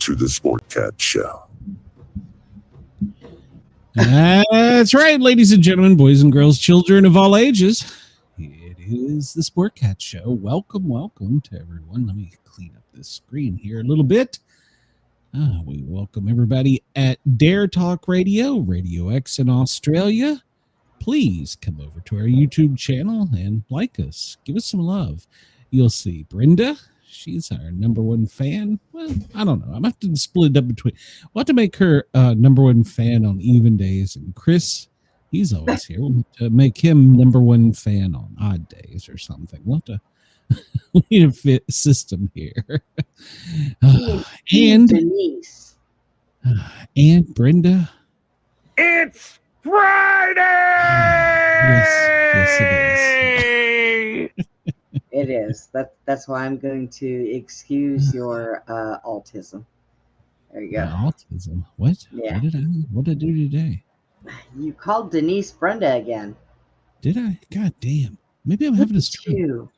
to the SportCat Show. That's right, ladies and gentlemen, boys and girls, children of all ages. It is the SportCat Show. Welcome to everyone. Let me clean up this screen here a little bit. We welcome everybody at Dare Talk Radio, Radio X in Australia. Please come over to our YouTube channel and like us. Give us some love. You'll see Brenda. She's our number one fan. Well, I don't know. I'm going to have to split it up between. We'll have to make her number one fan on even days. And Chris, he's always here. We'll have to make him number one fan on odd days or something. We'll have to we need a fit system here. And Denise. And Brenda. It's Friday! Yes, it is. It is. That's why I'm going to excuse your autism. There you go. Autism? What? Yeah. What did I do today? You called Denise Brenda again. Did I? God damn. Maybe I'm having a stroke.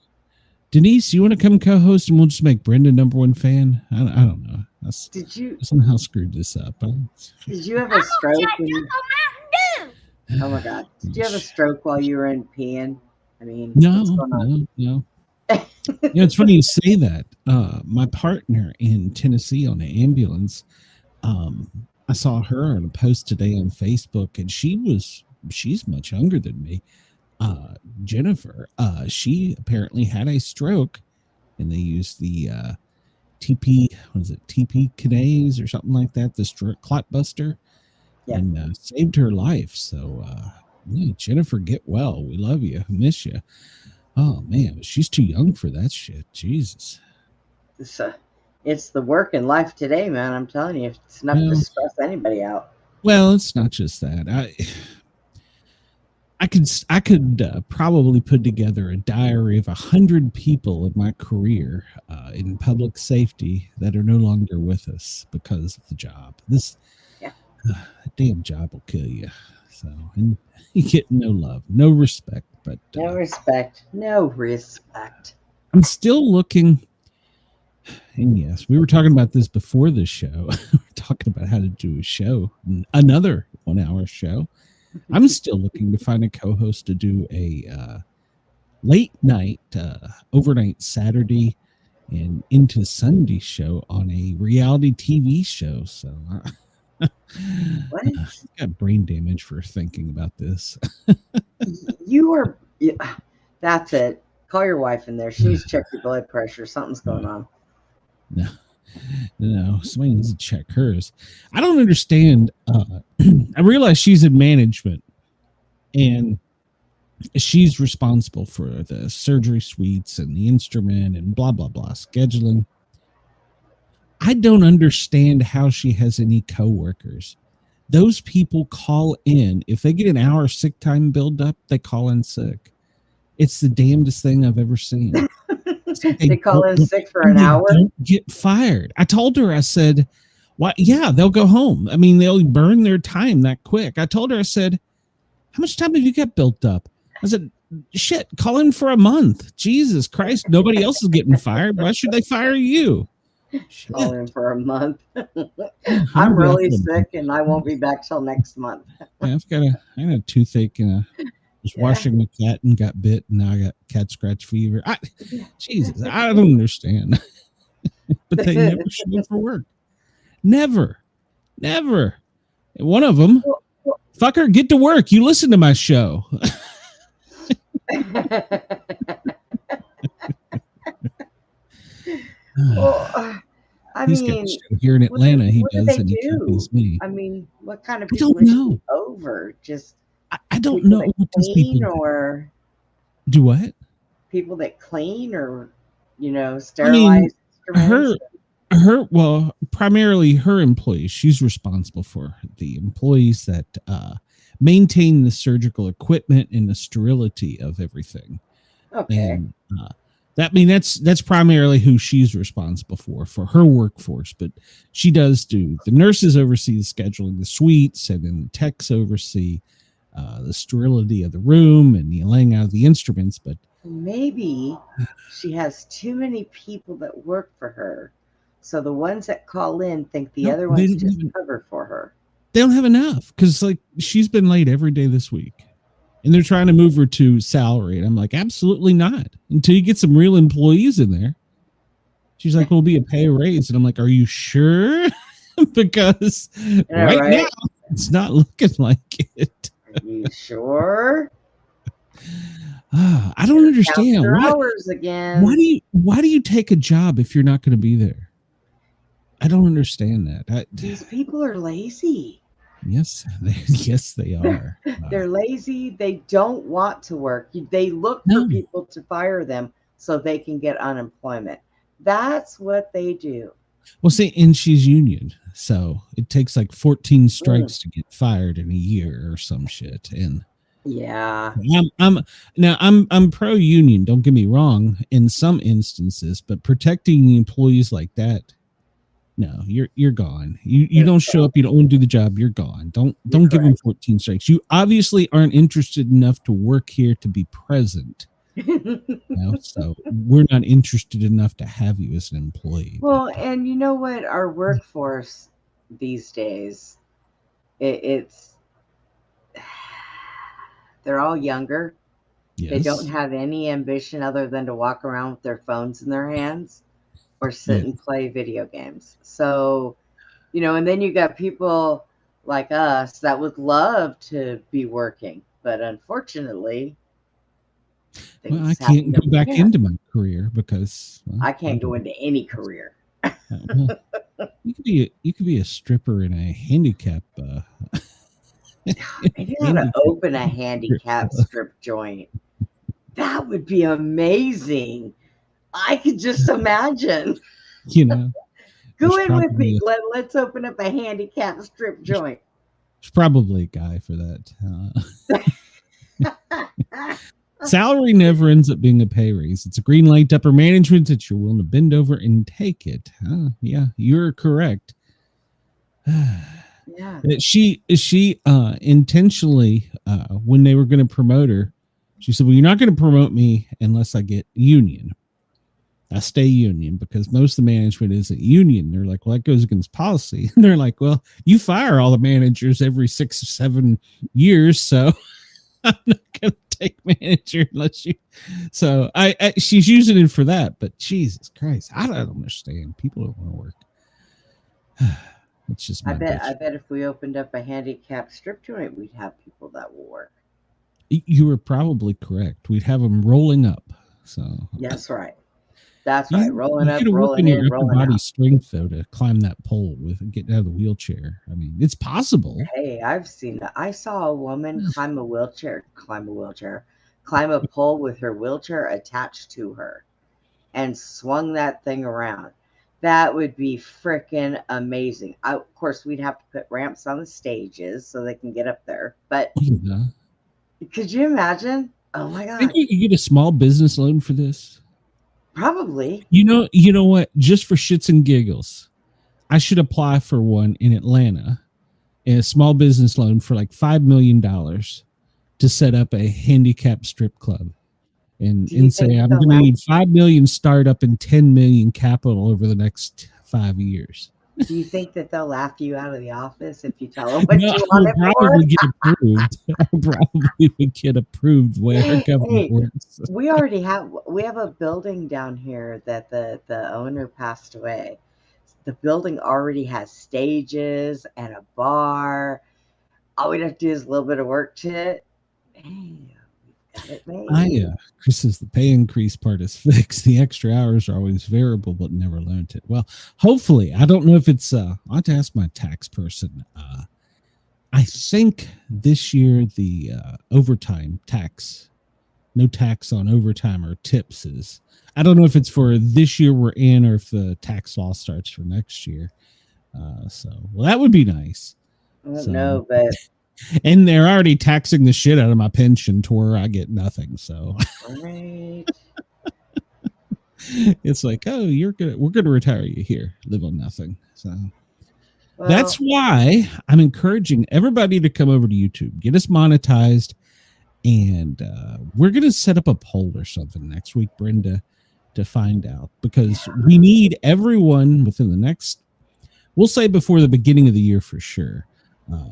Denise, you want to come co-host and we'll just make Brenda number one fan? I don't know. Did you somehow screwed this up? Did you have a stroke? Oh my God! Did you have a stroke while you were in peeing? I mean, no. It's funny you say that. My partner in Tennessee on the ambulance, I saw her on a post today on Facebook, and she's much younger than me. Jennifer, she apparently had a stroke, and they used the TP kinase or something like that, the stroke clot buster, and saved her life. So, Jennifer, get well. We love you. Miss you. Oh man, she's too young for that shit. Jesus. It's the work in life today, man. I'm telling you, it's enough to stress anybody out. Well, it's not just that. I could probably put together a diary of 100 people in my career in public safety that are no longer with us because of the job. This damn job will kill you. So, and you get no love, no respect. But no respect. I'm still looking. And yes, we were talking about this before the show. We're talking about how to do a show, another 1 hour show. I'm still looking to find a co-host to do a late night, overnight Saturday and into Sunday show on a reality TV show. So I got brain damage for thinking about this. That's it. Call your wife in there. She needs to check your blood pressure. Something's going on. No, somebody needs to check hers. I don't understand. I realize she's in management and she's responsible for the surgery suites and the instrument and blah, blah, blah, scheduling. I don't understand how she has any coworkers. Those people call in. If they get an hour sick time build up, they call in sick. It's the damnedest thing I've ever seen. They call in sick for an hour? Don't get fired. I told her, I said, "Why? Yeah, they'll go home. I mean, they'll burn their time that quick." I told her, I said, "How much time have you got built up?" I said, "Shit, call in for a month. Jesus Christ, nobody else is getting fired. Why should they fire you?" Call in for a month. I'm really sick and I won't be back till next month. I got a toothache and was washing my cat and got bit, and now I got cat scratch fever. Jesus, I don't understand. But they never show up for work. Never. One of them, fucker, get to work. You listen to my show. Well, He's got a show here in Atlanta. He does, and he copies me. I mean, what kind of people know. Over? Just I don't know what these people or do. What people that clean or sterilize. Well, primarily her employees. She's responsible for the employees that maintain the surgical equipment and the sterility of everything. Okay. And that's primarily who she's responsible for her workforce. But she does do the nurses oversee the scheduling, the suites, and then the techs oversee the sterility of the room and the laying out of the instruments. But maybe she has too many people that work for her. So the ones that call in think the No, other they ones don't just even- cover for her. They don't have enough because like she's been late every day this week. And they're trying to move her to salary. And I'm like, absolutely not. Until you get some real employees in there. She's like, we'll be a pay raise. And I'm like, are you sure? Because right now, it's not looking like it. Are you sure? I don't understand. Hours again. Why do you take a job if you're not going to be there? I don't understand that. These people are lazy. Yes, they are. They're lazy. They don't want to work. They look for people to fire them so they can get unemployment. That's what they do. Well, see, and she's union, so it takes like 14 strikes to get fired in a year or some shit. And yeah, I'm pro union. Don't get me wrong in some instances, but protecting employees like that. No, you're gone. You don't show up. You don't want to do the job. You're gone. Don't give them 14 strikes. You obviously aren't interested enough to work here to be present. So we're not interested enough to have you as an employee. Well, and you know what? Our workforce these days, it's they're all younger. Yes. They don't have any ambition other than to walk around with their phones in their hands. Or sit and play video games. So, and then you got people like us that would love to be working, but unfortunately, I can't go back into my career because I can't go into any career. You could be a stripper in a handicap. Maybe I ought to open a handicap strip joint. That would be amazing. I could just imagine. Go in with me, Glenn. Let's open up a handicap strip joint. There's probably a guy for that. Salary never ends up being a pay raise. It's a green light to upper management that you're willing to bend over and take it. Yeah, you're correct. Yeah. She intentionally, when they were going to promote her, she said, well, you're not going to promote me unless I get union. I stay union because most of the management isn't union. They're like, well, that goes against policy. And they're like, well, you fire all the managers every 6 or 7 years. So I'm not going to take manager unless you. So she's using it for that. But Jesus Christ, I don't understand. People don't want to work. It's just I bet if we opened up a handicap strip joint, we'd have people that will work. You were probably correct. We'd have them rolling up. So that's right. That's right. Rolling up, rolling in, rolling body out. Strength though to climb that pole with getting out of the wheelchair. I mean, it's possible. Hey, I've seen that. I saw a woman climb a pole with her wheelchair attached to her, and swung that thing around. That would be freaking amazing. Of course, we'd have to put ramps on the stages so they can get up there. But could you imagine? Oh my God! I think you could get a small business loan for this. Probably. You know what? Just for shits and giggles, I should apply for one in Atlanta, a small business loan for like $5 million to set up a handicap strip club, and say I'm going to need $5 million startup and $10 million capital over the next 5 years. Do you think that they'll laugh you out of the office if you tell them what you want it for? I'll probably would get approved where government works. We have a building down here that the owner passed away. The building already has stages and a bar. All we'd have to do is a little bit of work to it. Hey, got it made. Chris says the pay increase part is fixed. The extra hours are always variable, but never learned it. Well, hopefully, I don't know if it's. I'll have to ask my tax person. I think this year the overtime tax, no tax on overtime or tips is. I don't know if it's for this year we're in or if the tax law starts for next year. Well, that would be nice. I don't know, but. And they're already taxing the shit out of my pension to where I get nothing. So right. It's like, oh, we're gonna retire you here, live on nothing. So that's why I'm encouraging everybody to come over to YouTube, get us monetized, and we're gonna set up a poll or something next week, Brenda, to find out, because we need everyone within the next, we'll say before the beginning of the year for sure.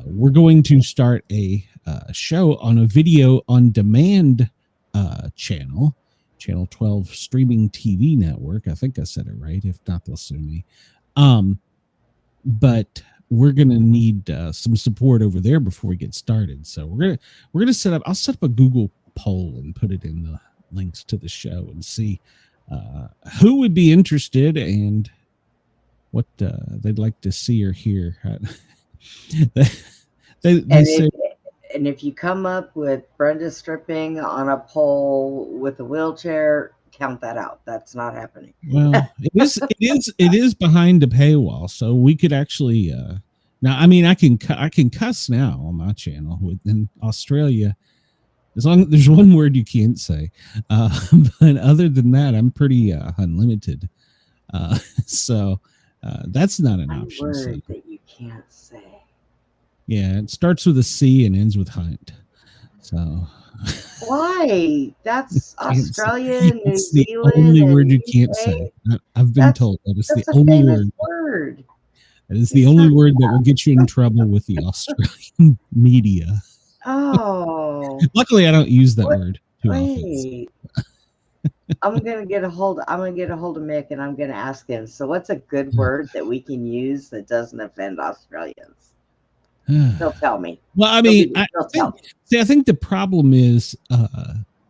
We're going to start a show on a video on demand channel 12 streaming TV network. I think I said it right. If not, they'll sue me. But we're going to need some support over there before we get started. So we're going to set up, I'll set up a Google poll and put it in the links to the show and see who would be interested and what they'd like to see or hear. they say, and if you come up with Brenda stripping on a pole with a wheelchair, count that out. That's not happening. Well, it is behind a paywall, so we could actually now. I mean, I can cuss now on my channel. In Australia, as long as there's one word you can't say, but other than that, I'm pretty unlimited. So that's not an option. Word so. that you can't say. Yeah, it starts with a C and ends with Hunt. So why? That's Australia, New it's the Zealand. only word you UK. can't say. I've been told that it's the only word. That is the only word that will get you in trouble with the Australian media. Oh. Luckily, I don't use that word too often. I'm gonna get a hold of Mick and I'm gonna ask him. So, what's a good word that we can use that doesn't offend Australians? He'll tell me. Well, I mean, I think the problem is,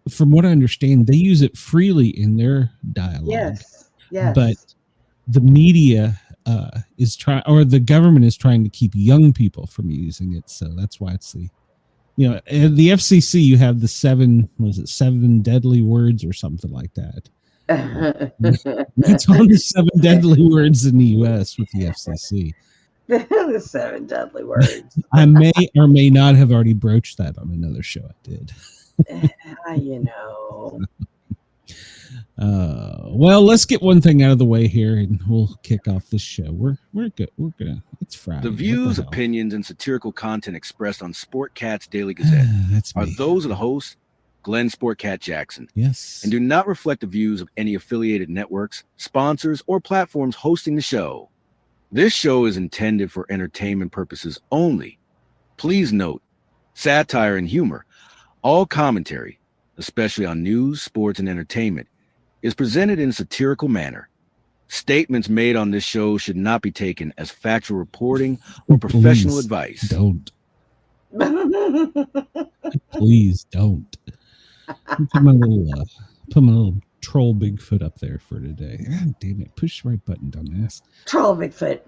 from what I understand, they use it freely in their dialogue. Yes. But the media is trying, or the government is trying to keep young people from using it. So that's why it's the, at the FCC, you have the 7 deadly words or something like that. It's on the 7 deadly words in the U.S. with the FCC. The 7 deadly words. I may or may not have already broached that on another show I did. Well, let's get one thing out of the way here, and we'll kick off this show. We're good. We're gonna. It's Friday. The views, opinions, and satirical content expressed on SportCat'S Daily Gazette are those of the host, Glenn Sportcat Jackson. Yes, and do not reflect the views of any affiliated networks, sponsors, or platforms hosting the show. This show is intended for entertainment purposes only. Please note, satire and humor, all commentary, especially on news, sports, and entertainment, is presented in a satirical manner. Statements made on this show should not be taken as factual reporting or professional advice. Don't. Please don't. Put my little troll Bigfoot up there for today. God damn it. Push the right button, dumbass. Troll Bigfoot.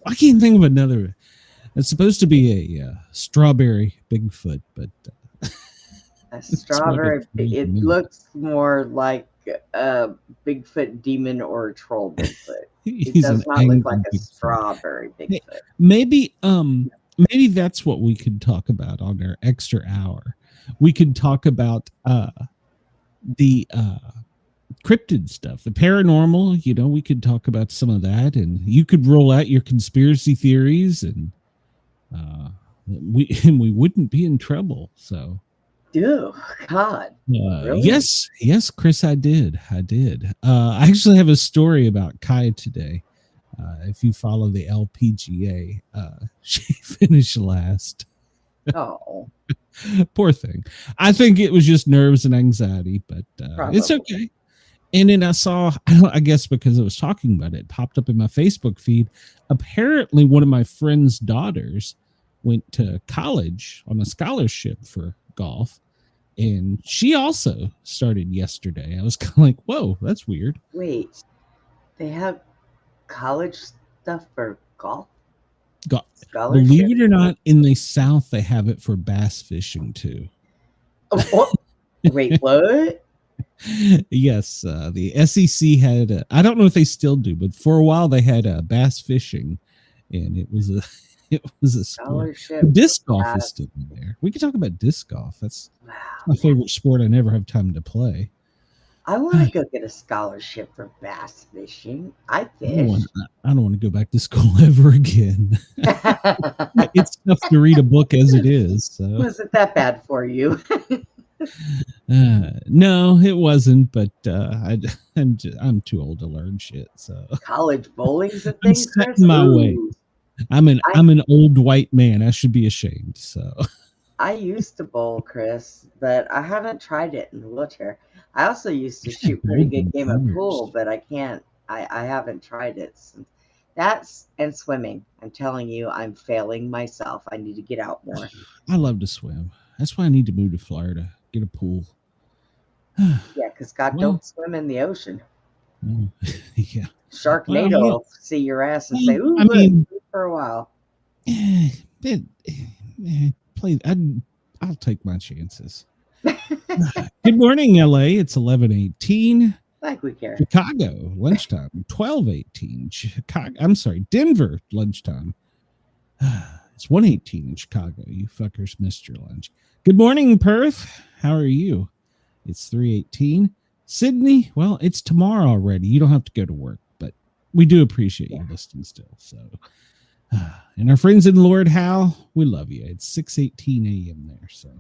I can't think of another. It's supposed to be a strawberry Bigfoot, but a strawberry. It looks more like a Bigfoot demon or a troll Bigfoot. It does not look like a strawberry Bigfoot. Maybe that's what we could talk about on our extra hour. We could talk about the cryptid stuff, the paranormal. We could talk about some of that, and you could roll out your conspiracy theories, and we wouldn't be in trouble. So, oh God, really? yes, Chris, I did. I actually have a story about Kai today. If you follow the LPGA, she finished last. Oh, poor thing. I think it was just nerves and anxiety, but it's okay. And then I saw, I guess because I was talking about it popped up in my Facebook feed. Apparently, one of my friend's daughters went to college on a scholarship for golf, and she also started yesterday. I was kind of like, whoa, that's weird. Wait, they have college stuff for golf? Believe it or not, in the South, they have it for bass fishing too. Wait, what? Yes, the SEC had, I don't know if they still do, but for a while they had bass fishing, and it was a scholarship. Disc golf is still in there. We could talk about disc golf. That's my favorite sport. I never have time to play. I want to go get a scholarship for bass fishing. I fish. I don't want to go back to school ever again. It's tough to read a book as it is. So. Was it that bad for you? No, it wasn't. But I'm too old to learn shit. So College bowling's a I'm thing, set Chris? in my way. Ooh. I'm an old white man. I should be ashamed. So I used to bowl, Chris, but I haven't tried it in a wheelchair. I also used to shoot pretty good game of pool, but I can't. I haven't tried it since. That's and swimming. I'm telling you, I'm failing myself. I need to get out more. I love to swim. That's why I need to move to Florida, get a pool. Yeah, because God Well, don't swim in the ocean. Yeah. Sharknado Well, will see your ass and say, "Ooh, I mean, look, for a while." Play. I'll take my chances. Good morning, LA. It's 11:18. Like we care. Chicago lunchtime 12:18. Chicago. I'm sorry, Denver lunchtime. It's 1:18 in Chicago. You fuckers missed your lunch. Good morning, Perth. How are you? It's 3:18. Sydney. Well, it's tomorrow already. You don't have to go to work, but we do appreciate you listening still. So, and our friends in Lord Howe, we love you. It's 6:18 a.m. there. So,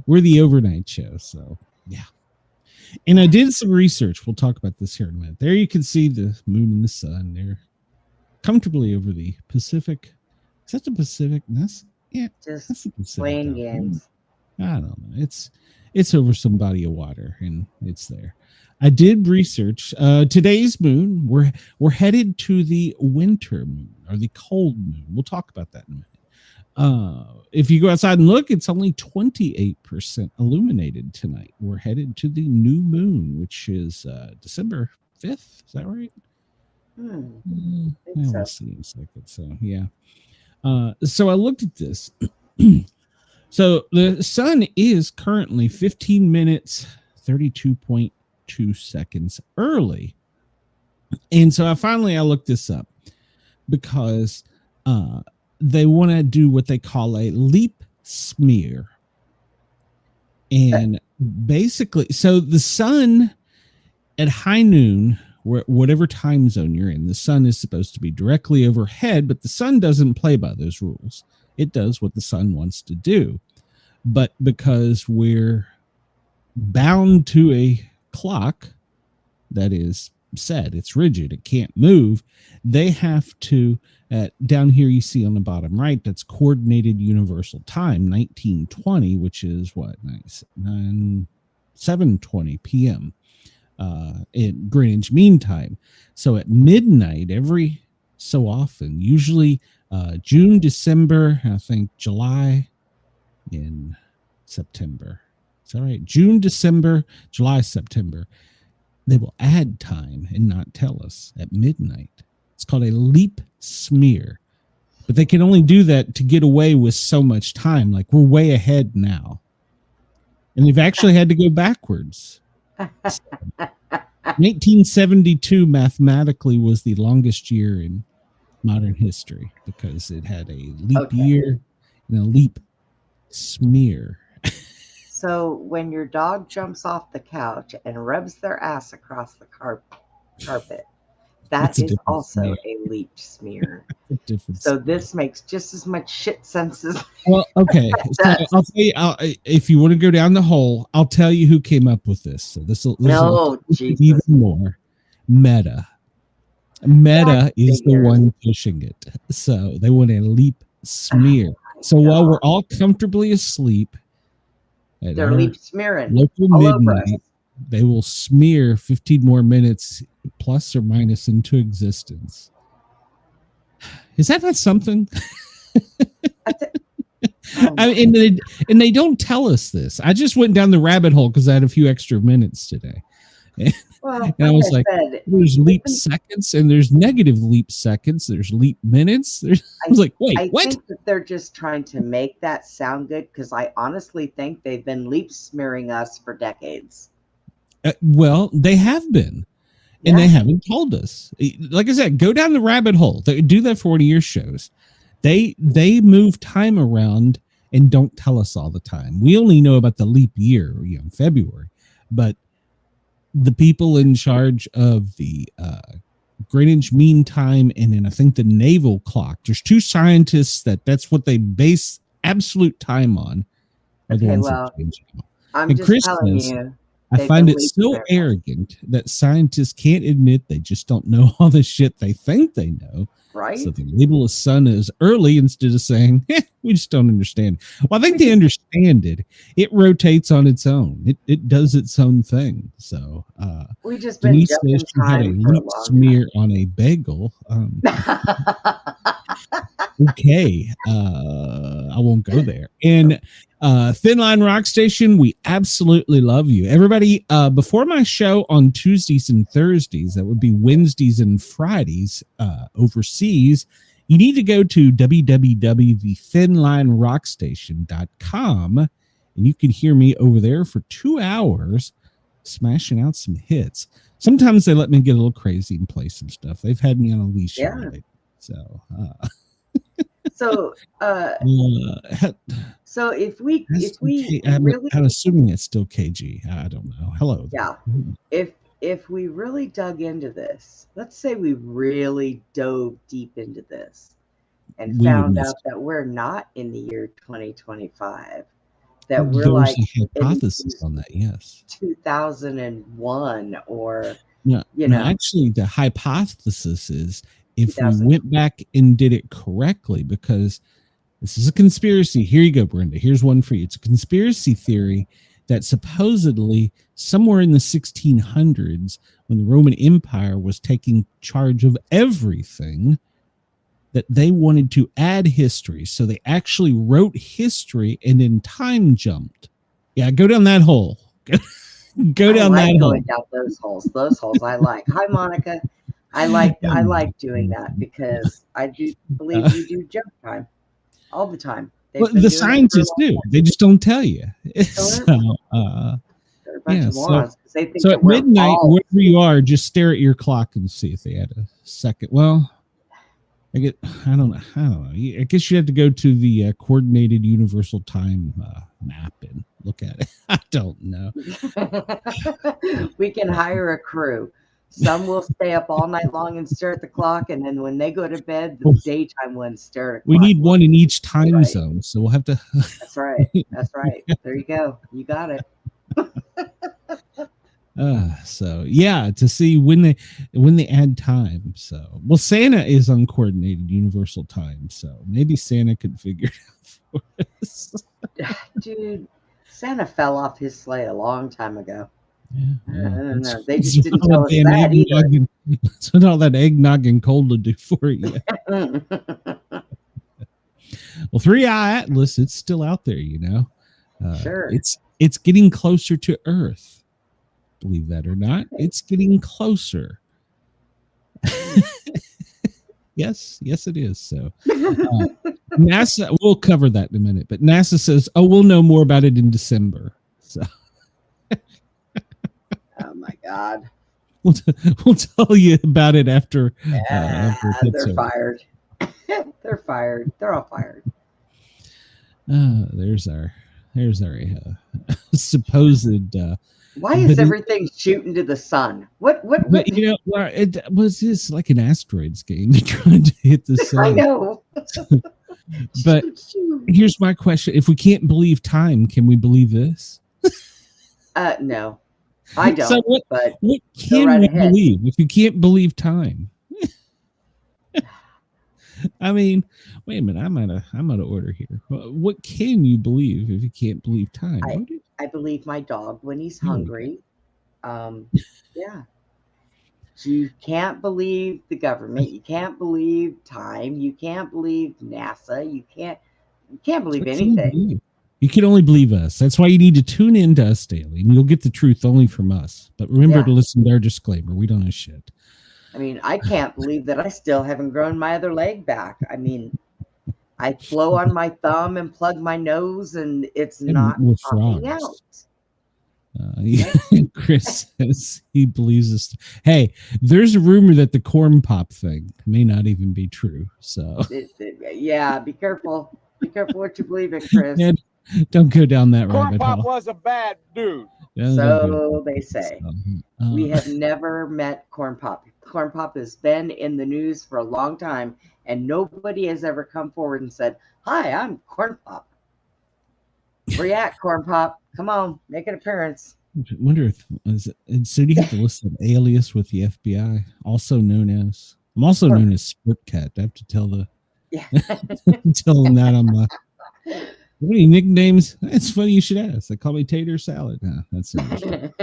we're the overnight show. So, yeah. And I did some research. We'll talk about this here in a minute. There you can see the moon and the sun. They're comfortably over the Pacific. Is that the Pacific? That's the Pacific. Playing games. I don't know. It's over some body of water, and it's there. I did research today's moon. We're headed to the winter moon or the cold moon. We'll talk about that in a minute. If you go outside and look, it's only 28% illuminated tonight. We're headed to the new moon, which is December 5th. Is that right? We'll see in a second. So yeah. So I looked at this. So the sun is currently 15 minutes 32.2 seconds early. And so I looked this up because they want to do what they call a leap smear. And basically, so the sun at high noon, whatever time zone you're in, the sun is supposed to be directly overhead, but the sun doesn't play by those rules. It does what the sun wants to do. But because we're bound to a clock that is set, it's rigid, it can't move, they have to, down here you see on the bottom right, that's Coordinated Universal Time, 1920, which is what, 7:20 p.m. In Greenwich Mean Time. So at midnight, every so often, usually June, December, I think July, in September. Is that right? June, December, July, September. They will add time and not tell us at midnight. It's called a leap smear. But they can only do that to get away with so much time. Like we're way ahead now. And they've actually had to go backwards. 1972 mathematically was the longest year in modern history because it had a leap year and a leap smear. So when your dog jumps off the couch and rubs their ass across the carpet, that is also a leap smear. So this makes just as much shit sense as well. Okay, so I'll tell you. If you want to go down the hole, I'll tell you who came up with this. So this will even more. Meta is the one pushing it. So they want a leap smear. So while we're all comfortably asleep, they're leap smearing local midnight, they will smear 15 more minutes plus or minus into existence. Is that not something? I mean, and they don't tell us this. I just went down the rabbit hole because I had a few extra minutes today. Well, and I was like, there's leap seconds and there's negative leap seconds. There's leap minutes. I was like, wait, what? I think that they're just trying to make that sound good because I honestly think they've been leap smearing us for decades. Well, they have been. And they haven't told us. Like I said, go down the rabbit hole. They do that for one of your shows. They move time around and don't tell us all the time. We only know about the leap year, in February. But the people in charge of the Greenwich Mean Time and then I think the naval clock, there's two scientists that's what they base absolute time on are the Okay, ones that well, change now. I'm And just Chris telling says, you, I they've find been it leaking so their arrogant that scientists can't admit they just don't know all the shit they think they know. So right? they label a sun as early instead of saying, we just don't understand. Well, I think We they just understand it. It rotates on its own. It does its own thing. So we just been Denise says jumping she had a time for a leek long smear on a bagel. time. Okay, I won't go there. And Thin Line Rock Station, we absolutely love you, everybody. Before my show on Tuesdays and Thursdays, that would be Wednesdays and Fridays overseas, you need to go to www.thethinlinerockstation.com, and you can hear me over there for 2 hours smashing out some hits. Sometimes they let me get a little crazy and play some stuff. They've had me on a leash Yeah. here lately. So So, so if we really, I'm assuming it's still KG. I don't know. Hello. yeah, if we really dug into this, let's say we really dove deep into this and We would found miss out that we're not in the year 2025, that we're There's like a in hypothesis on that, yes. 2001 or, No, you no, know, actually, the hypothesis is if we 2000. went back and did it correctly, because this is a conspiracy. Here you go, Brenda. Here's one for you. It's a conspiracy theory that supposedly somewhere in the 1600s, when the Roman Empire was taking charge of everything, that they wanted to add history. So they actually wrote history and then time jumped. Yeah, go down that hole. Go I down like that hole. going down those holes. Those holes I like. Hi, Monica. I like doing that because I do believe we do jump time all the time. Well, They've been the doing it for a scientists long do. time. They just don't tell you. So So, they're a bunch yeah. of morons because they think So that at we're midnight, all wherever you are, just stare at your clock and see if they had a second. Well, I don't know. I guess you have to go to the coordinated universal time map and look at it. I don't know. we can hire a crew. Some will stay up all night long and stare at the clock, and then when they go to bed, the daytime ones stare at the We clock. need one in each time Right. zone, so we'll have to. That's right. That's right. There you go. You got it. So yeah, to see when they add time. So well, Santa is on coordinated universal time, so maybe Santa could figure it out for us. Dude, Santa fell off his sleigh a long time ago. Yeah, I don't know. They just didn't tell us damn that either. That's what all that eggnog and cold will do for you. Well, 3-Eye Atlas, it's still out there, you know. Sure. It's getting closer to Earth. Believe that or not, it's getting closer. Yes, it is. So NASA, we'll cover that in a minute, but NASA says, oh, we'll know more about it in December. So Oh my God. we'll tell you about it after, They're fired. They're fired. They're all fired. There's our supposed why is everything shooting to the sun? What? But you know, well, it was just like an asteroids game. They're trying to hit the sun. I know. But here's my question: if we can't believe time, can we believe this? No, I don't. So what can right we ahead. believe if you can't believe time? I mean, wait a minute. I'm out of order here. What can you believe if you can't believe time? I believe my dog when he's hungry. Yeah. You can't believe the government. You can't believe time. You can't believe NASA. You can't believe anything. You can only believe us. That's why you need to tune in to us daily, and you'll get the truth only from us. But remember to listen to our disclaimer. We don't know shit. I mean, I can't believe that I still haven't grown my other leg back. I mean, I blow on my thumb and plug my nose, and it's not popping out. Chris says he believes us. Hey, there's a rumor that the corn pop thing may not even be true. So yeah, be careful. Be careful what you believe in, Chris. Yeah, don't go down that Corn rabbit hole. Pop was a bad dude. So they say. We have never met Corn Pop. Corn Pop has been in the news for a long time, and nobody has ever come forward and said, "Hi, I'm Corn Pop." Where you at, Corn Pop? Come on, make an appearance. I wonder if so. Do you have to list an alias with the FBI, also known as? I'm also known as SportCat. I have to tell them that on my. What are your nicknames? It's funny you should ask. They call me Tater Salad. That's interesting.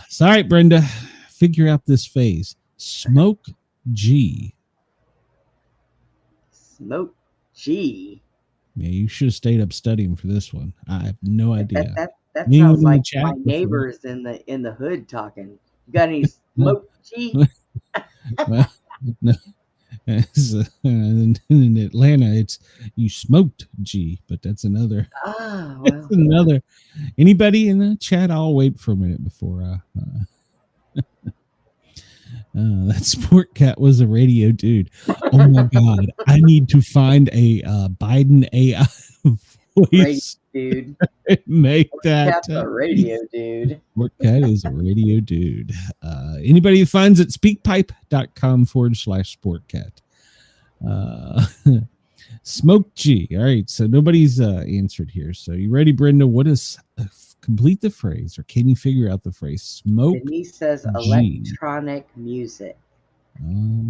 So, all right, Brenda, figure out this phase. Smoke G. Smoke G. Yeah, you should have stayed up studying for this one. I have no idea. That sounds like my neighbors in the hood talking. You got any smoke G? Well, no. In Atlanta, it's you smoked G, but that's another. Well. That's another. Anybody in the chat? I'll wait for a minute before. That Sport Cat was a radio dude. Oh my god! I need to find a Biden AI voice. Radio dude. Make that a radio dude. Sport Cat is a radio dude. Anybody who finds it, speakpipe.com/sportcat. Smoke G. All right, so nobody's answered here. So you ready, Brenda? What is complete the phrase, or can you figure out the phrase? Smoke. He says electronic music.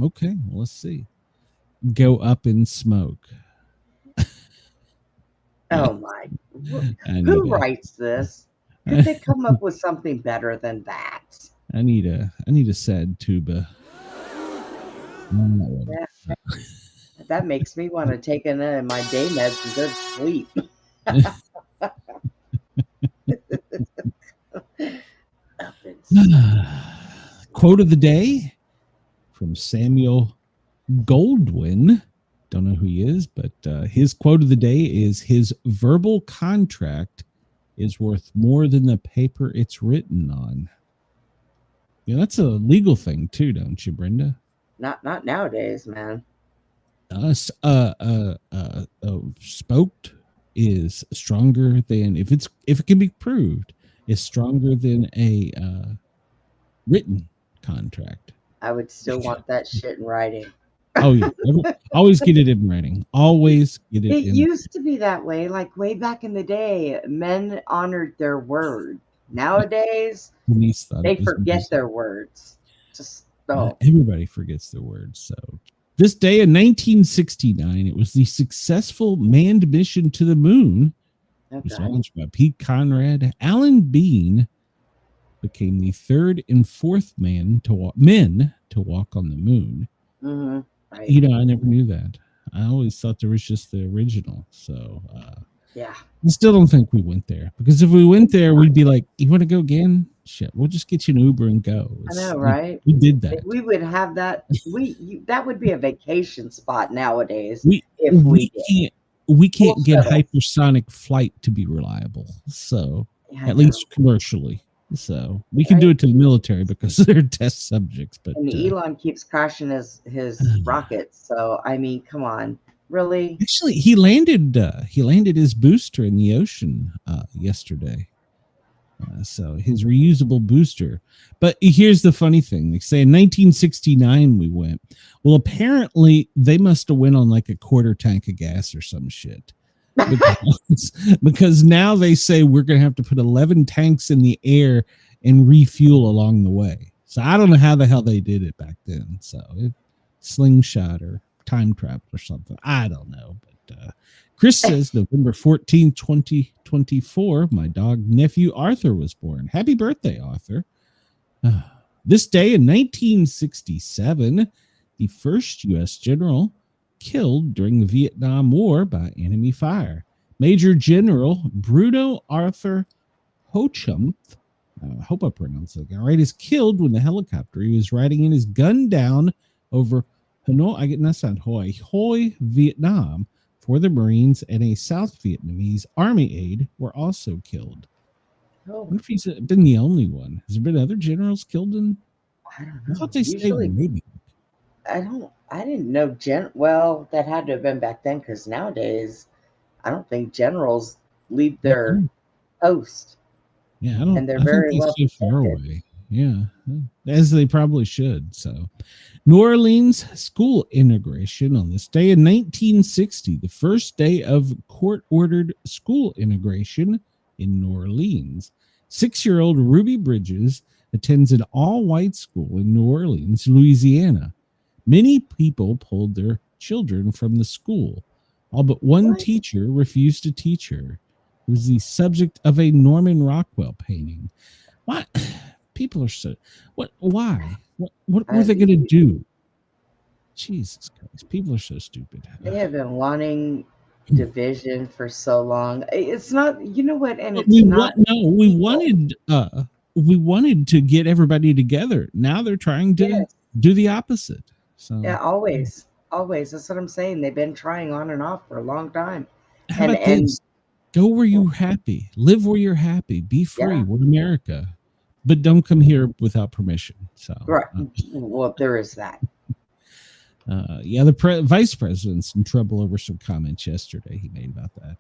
Okay, well, let's see. Go up in smoke. Oh my! Who writes this? Could they come up with something better than that? I need a sad tuba. That makes me want to take my day meds and go to sleep. Quote of the day from Samuel Goldwyn. Don't know who he is, but his quote of the day is, "His verbal contract is worth more than the paper it's written on." Yeah, that's a legal thing too, don't you, Brenda? Not nowadays, man. Smoked is stronger than if it can be proved, is stronger than a written contract. I would still want that shit in writing. Oh yeah, always get it in writing. Always get it. It used to be that way, like way back in the day. Men honored their word. Nowadays, they forget their words. Just everybody forgets their words. So this day in 1969, it was the successful manned mission to the moon. It was launched by Pete Conrad. Alan Bean became the third and fourth men to walk on the moon. Mm-hmm. Right. You know, I never knew that. I always thought there was just the original. So yeah, I still don't think we went there, because if we went there, we'd be like, "You want to go again? Shit, we'll just get you an Uber and go." I know, right? We did that. We would have that. That would be a vacation spot nowadays. We can't get hypersonic flight to be reliable. So at least commercially. So we can do it to the military because they're test subjects. But and Elon keeps crashing his rockets. So I mean, come on, really? Actually, he landed his booster in the ocean yesterday. So his reusable booster. But here's the funny thing. They say in 1969 we went. Well, apparently they must have went on like a quarter tank of gas or some shit. Because now they say we're going to have to put 11 tanks in the air and refuel along the way. So I don't know how the hell they did it back then. So slingshot or time travel or something. I don't know. But Chris says November 14, 2024, my dog nephew Arthur was born. Happy birthday, Arthur. This day in 1967, the first U.S. general killed during the Vietnam War by enemy fire. Major General Bruno Arthur Hochmuth, I hope I pronounced that right, is killed when the helicopter he was riding in is gunned down over Hanoi, Vietnam. 4 of the Marines and a South Vietnamese army aide were also killed. I wonder if he's been the only one. Has there been other generals killed in? I don't know. I thought they stayed maybe. I didn't know well, that had to have been back then, because nowadays I don't think generals leave their post. Yeah, I don't. And they're very well so far away. Yeah, as they probably should. So, New Orleans school integration on this day in 1960, the first day of court-ordered school integration in New Orleans. 6-year-old Ruby Bridges attends an all-white school in New Orleans, Louisiana. Many people pulled their children from the school. All but one teacher refused to teach her. It was the subject of a Norman Rockwell painting. What? People are so... What? Why? What were they going to do? Jesus Christ. People are so stupid. They have been wanting division for so long. It's not... You know what? And it's we not... we wanted to get everybody together. Now they're trying to do the opposite. So yeah, always. That's what I'm saying. They've been trying on and off for a long time. How about this? Go where you're happy. Live where you're happy. Be free. Yeah. We're America. But don't come here without permission. So right. Well, there is that. The vice president's in trouble over some comments yesterday he made about that.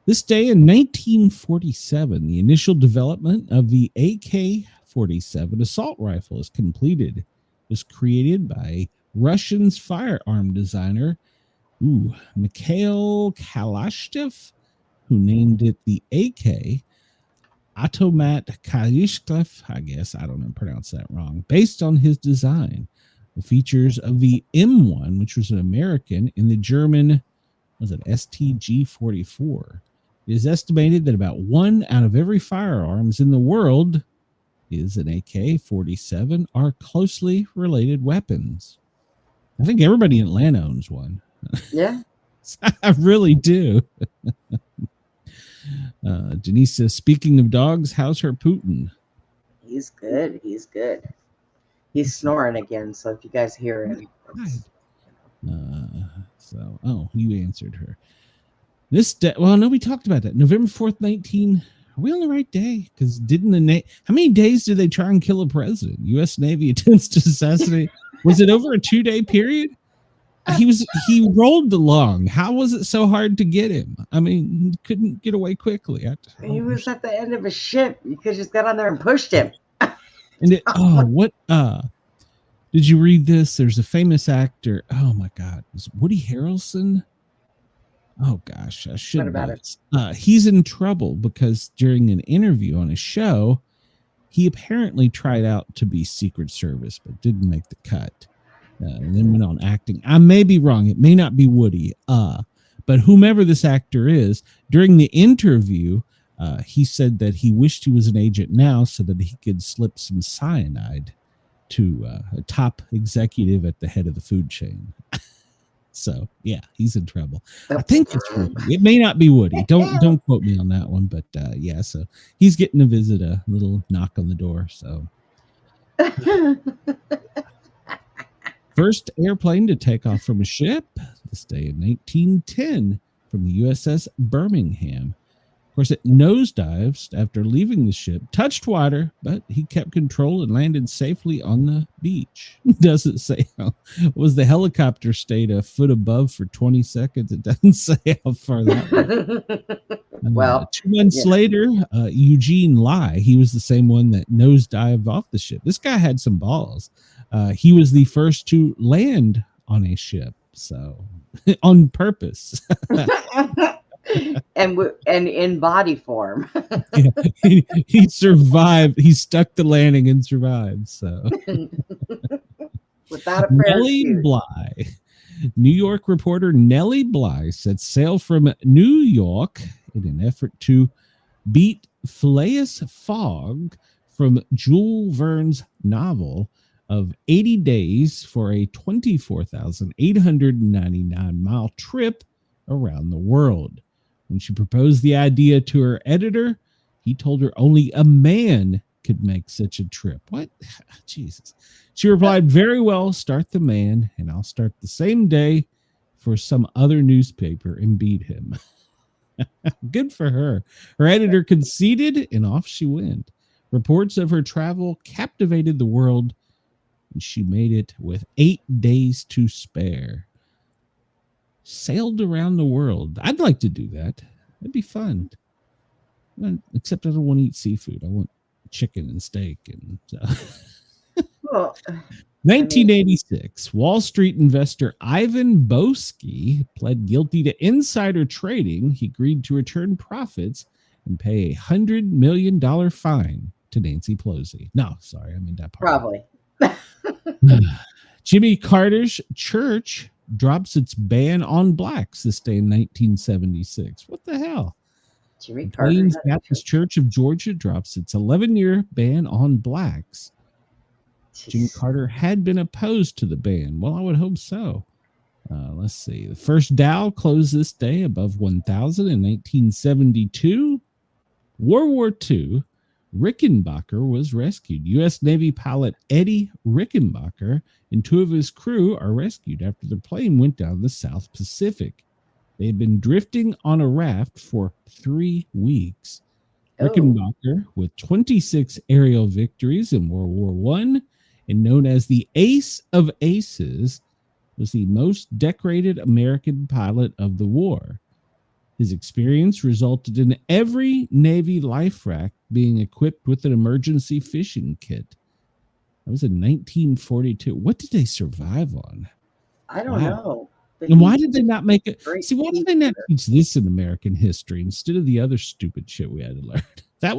This day in 1947, the initial development of the AK-47 assault rifle is completed. It was created by Russian's firearm designer, Mikhail Kalashnikov, who named it the AK Automat Kalashnikov. I guess I don't know, pronounce that wrong. Based on his design, the features of the M1, which was an American, in the German, was it STG-44. It is estimated that about 1 out of every firearms in the world is an AK-47 are closely related weapons. I think everybody in Atlanta owns one. Yeah. I really do. Denise says, speaking of dogs, how's her Putin? He's good. He's snoring again, so if you guys hear him. You answered her. This day, well, no, we talked about that. November 4th, 19. Are we on the right day? Because how many days did they try and kill a president? U.S. Navy attempts to assassinate. Was it over a 2-day period? He rolled along. How was it so hard to get him? I mean, he couldn't get away quickly. He was at the end of a ship. You could just got on there and pushed him. Did you read this? There's a famous actor. Oh my God, is Woody Harrelson? Oh gosh, I should. What about it? He's in trouble because during an interview on a show, he apparently tried out to be Secret Service but didn't make the cut. And then went on acting. I may be wrong. It may not be Woody. But whomever this actor is, during the interview, he said that he wished he was an agent now so that he could slip some cyanide to a top executive at the head of the food chain. So yeah, he's in trouble. I think it's Woody. It may not be Woody. Don't quote me on that one. But yeah, so he's getting to visit, a little knock on the door. So. First airplane to take off from a ship this day in 1910 from the USS Birmingham. Of course, it nosedives after leaving the ship, touched water, but he kept control and landed safely on the beach. Doesn't say how. Was the helicopter stayed a foot above for 20 seconds? It doesn't say how far that was. Well, 2 months later, Eugene Lai, he was the same one that nosedived off the ship. This guy had some balls. He was the first to land on a ship, so on purpose. and in body form. he survived. He stuck the landing and survived. So without a Nellie Bly, New York reporter Nellie Bly set sail from New York in an effort to beat Phileas Fogg from Jules Verne's novel of 80 Days for a 24,899-mile trip around the world. When she proposed the idea to her editor, he told her only a man could make such a trip. What? Jesus. She replied, very well, start the man, and I'll start the same day for some other newspaper and beat him. Good for her. Her editor conceded, and off she went. Reports of her travel captivated the world, and she made it with 8 days to spare. Sailed around the world. I'd like to do that. It'd be fun. Except I don't want to eat seafood. I want chicken and steak. And so. Well, 1986, Wall Street investor Ivan Boesky pled guilty to insider trading. He agreed to return profits and pay $100 million fine to Nancy Pelosi. No, sorry, I mean that part. probably. Jimmy Carter's church drops its ban on blacks this day in 1976. What the hell? Jimmy The Carter. Plains Baptist Church of Georgia drops its 11-year ban on blacks. Jimmy Carter had been opposed to the ban. Well, I would hope so. Let's see. The first Dow closed this day above 1,000 in 1972. World War II, Rickenbacker was rescued. U.S. Navy pilot Eddie Rickenbacker and 2 of his crew are rescued after the plane went down the South Pacific. They had been drifting on a raft for 3 weeks. Rickenbacker, with 26 aerial victories in World War I, and known as the Ace of Aces, was the most decorated American pilot of the war. His experience resulted in every Navy life raft being equipped with an emergency fishing kit. That was in 1942. What did they survive on? I don't know. And why did they not make it? See, why did they not teach this in American history instead of the other stupid shit we had to learn? That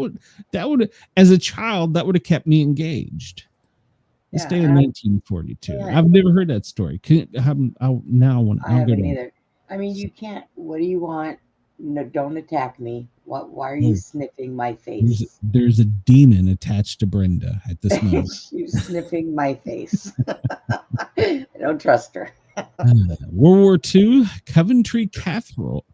would, as a child, that would have kept me engaged. This day in 1942. Yeah. I've never heard that story. I haven't either. I mean, you can't. What do you want? No, don't attack me. Why are you sniffing my face? There's a demon attached to Brenda at this moment. She's sniffing my face. I don't trust her. World War II, Coventry Cathedral,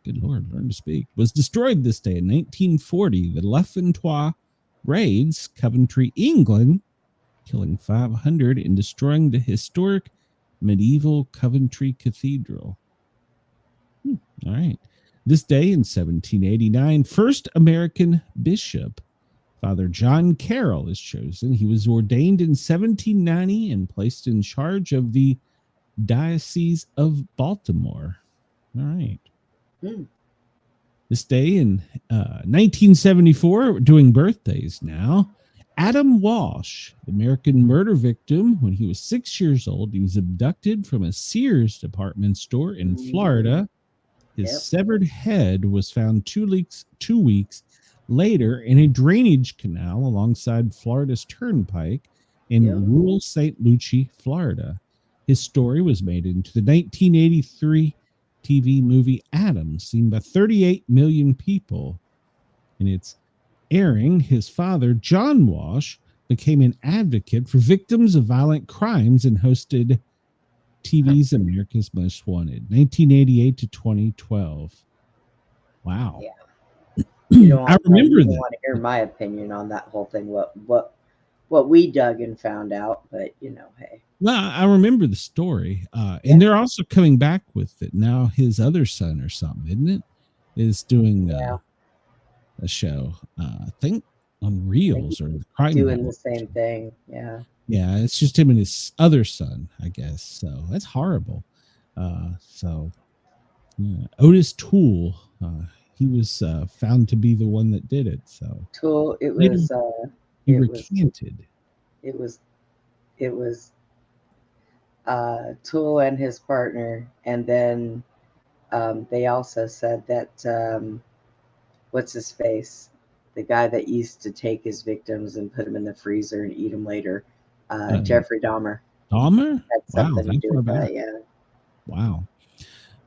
good Lord, learn to speak, was destroyed this day in 1940. The L'Enfant raids Coventry, England, killing 500 and destroying the historic medieval Coventry Cathedral. All right. This day in 1789, first American bishop, Father John Carroll, is chosen. He was ordained in 1790 and placed in charge of the Diocese of Baltimore. All right. This day in 1974, doing birthdays now, Adam Walsh, the American murder victim, when he was 6 years old, he was abducted from a Sears department store in Florida. His severed head was found 2 weeks later in a drainage canal alongside Florida's Turnpike in rural St. Lucie, Florida. His story was made into the 1983 TV movie Adam, seen by 38 million people. In its airing, his father, John Walsh, became an advocate for victims of violent crimes and hosted TV's America's Most Wanted, 1988 to 2012. Wow. Yeah. You I remember that. I want to hear my opinion on that whole thing. What we dug and found out, but hey. Well, I remember the story, and they're also coming back with it now. His other son or something, isn't it? Is doing a show. I think on Reels or Crime doing Network. The same thing. Yeah. Yeah, it's just him and his other son, I guess. So that's horrible. Otis Toole, he was found to be the one that did it. So Toole, it was. He recanted. It was Toole and his partner, and then they also said that what's his face, the guy that used to take his victims and put them in the freezer and eat them later. Jeffrey Dahmer. Dahmer? That's something to do with that, yeah. Wow.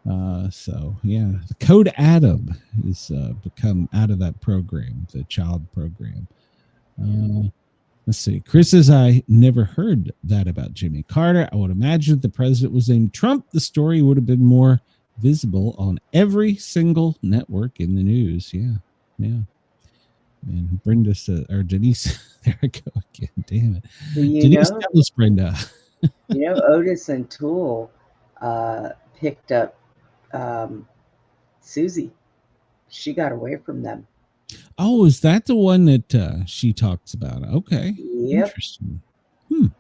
The Code Adam has become out of that program, the child program. Let's see. Chris says, I never heard that about Jimmy Carter. I would imagine if the president was named Trump, the story would have been more visible on every single network in the news. Yeah. And Brenda said, or Denise, there I go again. Damn it. Denise, tell us, Brenda. Otis and Toole picked up Susie. She got away from them. Oh, is that the one that she talks about? Okay. Yep. Interesting. Who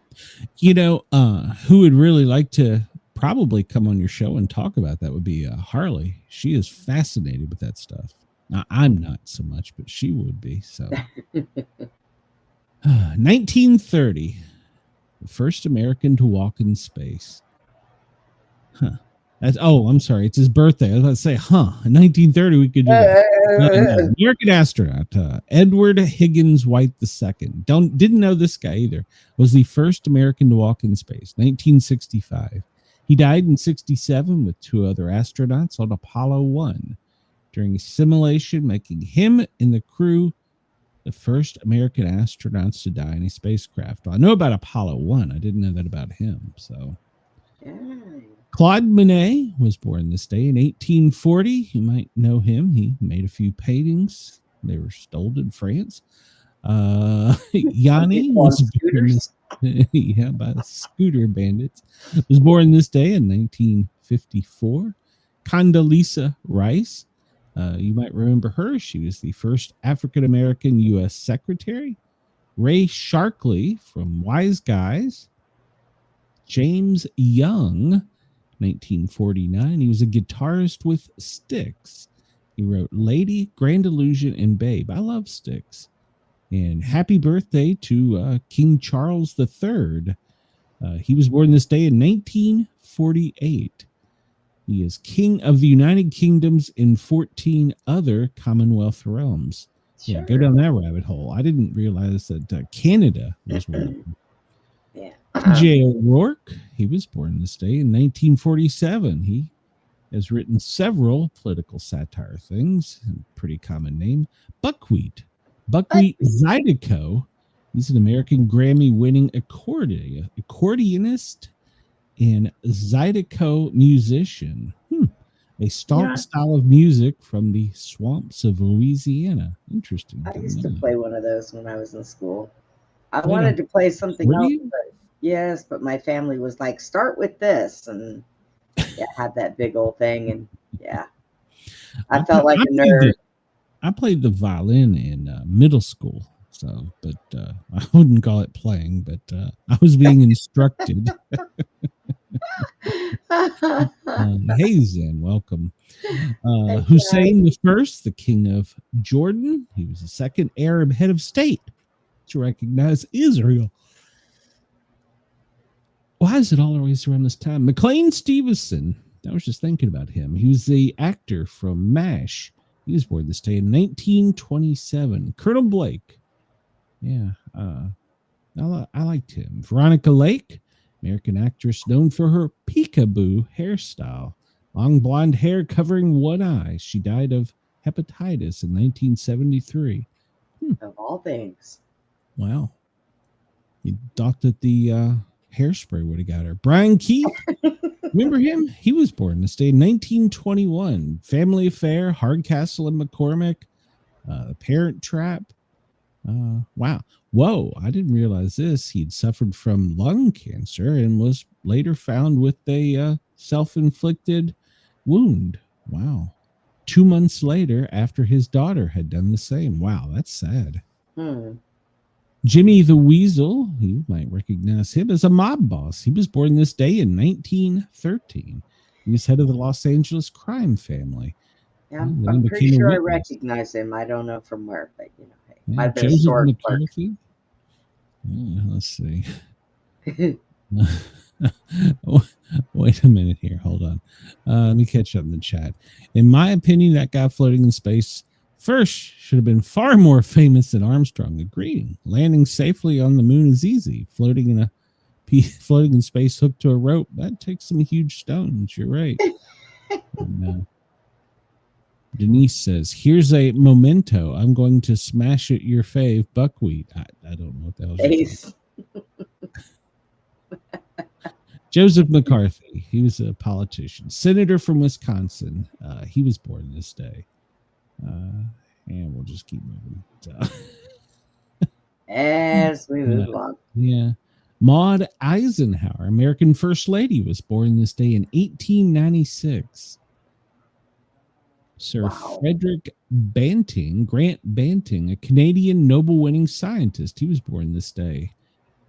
would really like to probably come on your show and talk about that would be Harley. She is fascinated with that stuff. Now, I'm not so much, but she would be. So, 1930, the first American to walk in space. Huh. I'm sorry. It's his birthday. I was about to say, in 1930, we could do that. No, American astronaut Edward Higgins White II. Didn't know this guy either. Was the first American to walk in space. 1965. He died in 67 with two other astronauts on Apollo 1 during a simulation, making him and the crew the first American astronauts to die in a spacecraft. Well, I know about Apollo 1. I didn't know that about him. So. Claude Monet was born this day in 1840. You might know him. He made a few paintings. They were stolen in France. Yanni was born by the scooter bandits. Was born this day in 1954. Condoleezza Rice. You might remember her. She was the first African-American U.S. Secretary. Ray Sharkley from Wise Guys. James Young, 1949. He was a guitarist with Styx. He wrote Lady, Grand Illusion, and Babe. I love Styx. And happy birthday to King Charles III. He was born this day in 1948. He is King of the United Kingdoms in 14 other Commonwealth realms. Sure. Yeah, go down that rabbit hole. I didn't realize that Canada was one of them. Yeah. J. O'Rourke, he was born this day in 1947. He has written several political satire things. Pretty common name. Buckwheat Zydeco. He's an American Grammy-winning accordionist and Zydeco musician. A style of music from the swamps of Louisiana. Interesting. I used to play one of those when I was in school. I wanted to play something else, but my family was like, start with this, and had that big old thing, and I felt like a nerd. I played the violin in middle school, but I wouldn't call it playing, but I was being instructed. Hey Zen, welcome. Hussein the First, the king of Jordan. He was the second Arab head of state to recognize Israel. Why is it always around this time? McLean Stevenson. I was just thinking about him. He was the actor from MASH. He was born this day in 1927. Colonel Blake. Yeah, I liked him. Veronica Lake, American actress known for her peekaboo hairstyle. Long blonde hair covering one eye. She died of hepatitis in 1973. Of all things. Wow. You thought that the hairspray would have got her. Brian Keith. Remember him? He was born this day in 1921. Family Affair, Hardcastle and McCormick, The Parent Trap. Wow. Whoa, I didn't realize this. He'd suffered from lung cancer and was later found with a self-inflicted wound. Wow. 2 months later, after his daughter had done the same. Wow, that's sad. Jimmy the Weasel, you might recognize him as a mob boss. He was born this day in 1913. He was head of the Los Angeles crime family. Yeah, I'm pretty sure I recognize him. I don't know from where, but hey, might have been a Joseph sword McCarthy. Let's see. Wait a minute here. Hold on. Let me catch up in the chat. In my opinion, that guy floating in space first should have been far more famous than Armstrong. Agreeing. Landing safely on the moon is easy. Floating in space hooked to a rope, that takes some huge stones. You're right. And, Denise says, here's a memento. I'm going to smash it your fave, buckwheat. I don't know what the hell is. Joseph McCarthy. He was a politician. Senator from Wisconsin. He was born this day. And we'll just keep moving. As we move along. Yeah. Maud Eisenhower, American First Lady, was born this day in 1896. Sir Frederick Grant Banting, a Canadian Nobel-winning scientist. He was born this day.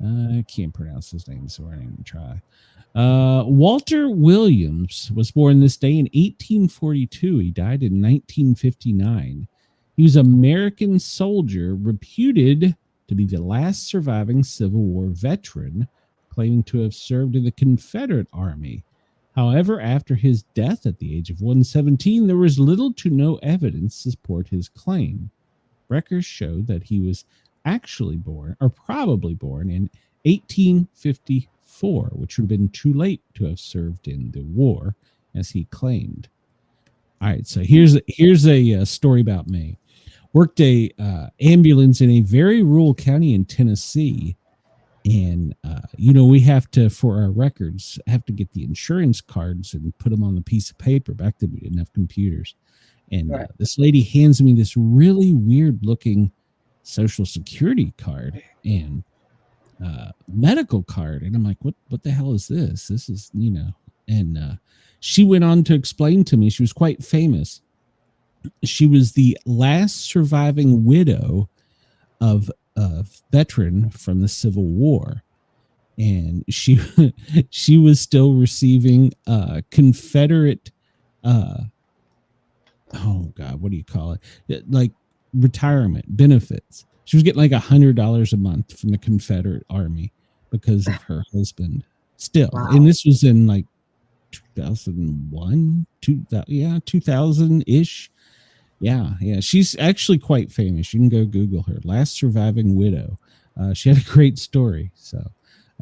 I can't pronounce his name, so we're not even try. Walter Williams was born this day in 1842. He died in 1959. He was an American soldier reputed to be the last surviving Civil War veteran, claiming to have served in the Confederate Army. However, after his death at the age of 117, there was little to no evidence to support his claim. Records showed that he was actually born, or probably born, in 1854, which would have been too late to have served in the war, as he claimed. All right, so here's a story about me. Worked a ambulance in a very rural county in Tennessee, and we have to, for our records, have to get the insurance cards and put them on a piece of paper. Back then we didn't have computers. And Right. this lady hands me this really weird looking Social Security card and medical card. And I'm like, what the hell is this? This is, and she went on to explain to me, she was quite famous. She was the last surviving widow of a veteran from the Civil War. And she was still receiving Confederate what do you call it? Like retirement benefits. She was getting like $100 a month from the Confederate Army because of her husband still. Wow. And this was in like 2001, 2000-ish. Yeah. She's actually quite famous. You can go Google her. Last surviving widow. She had a great story. So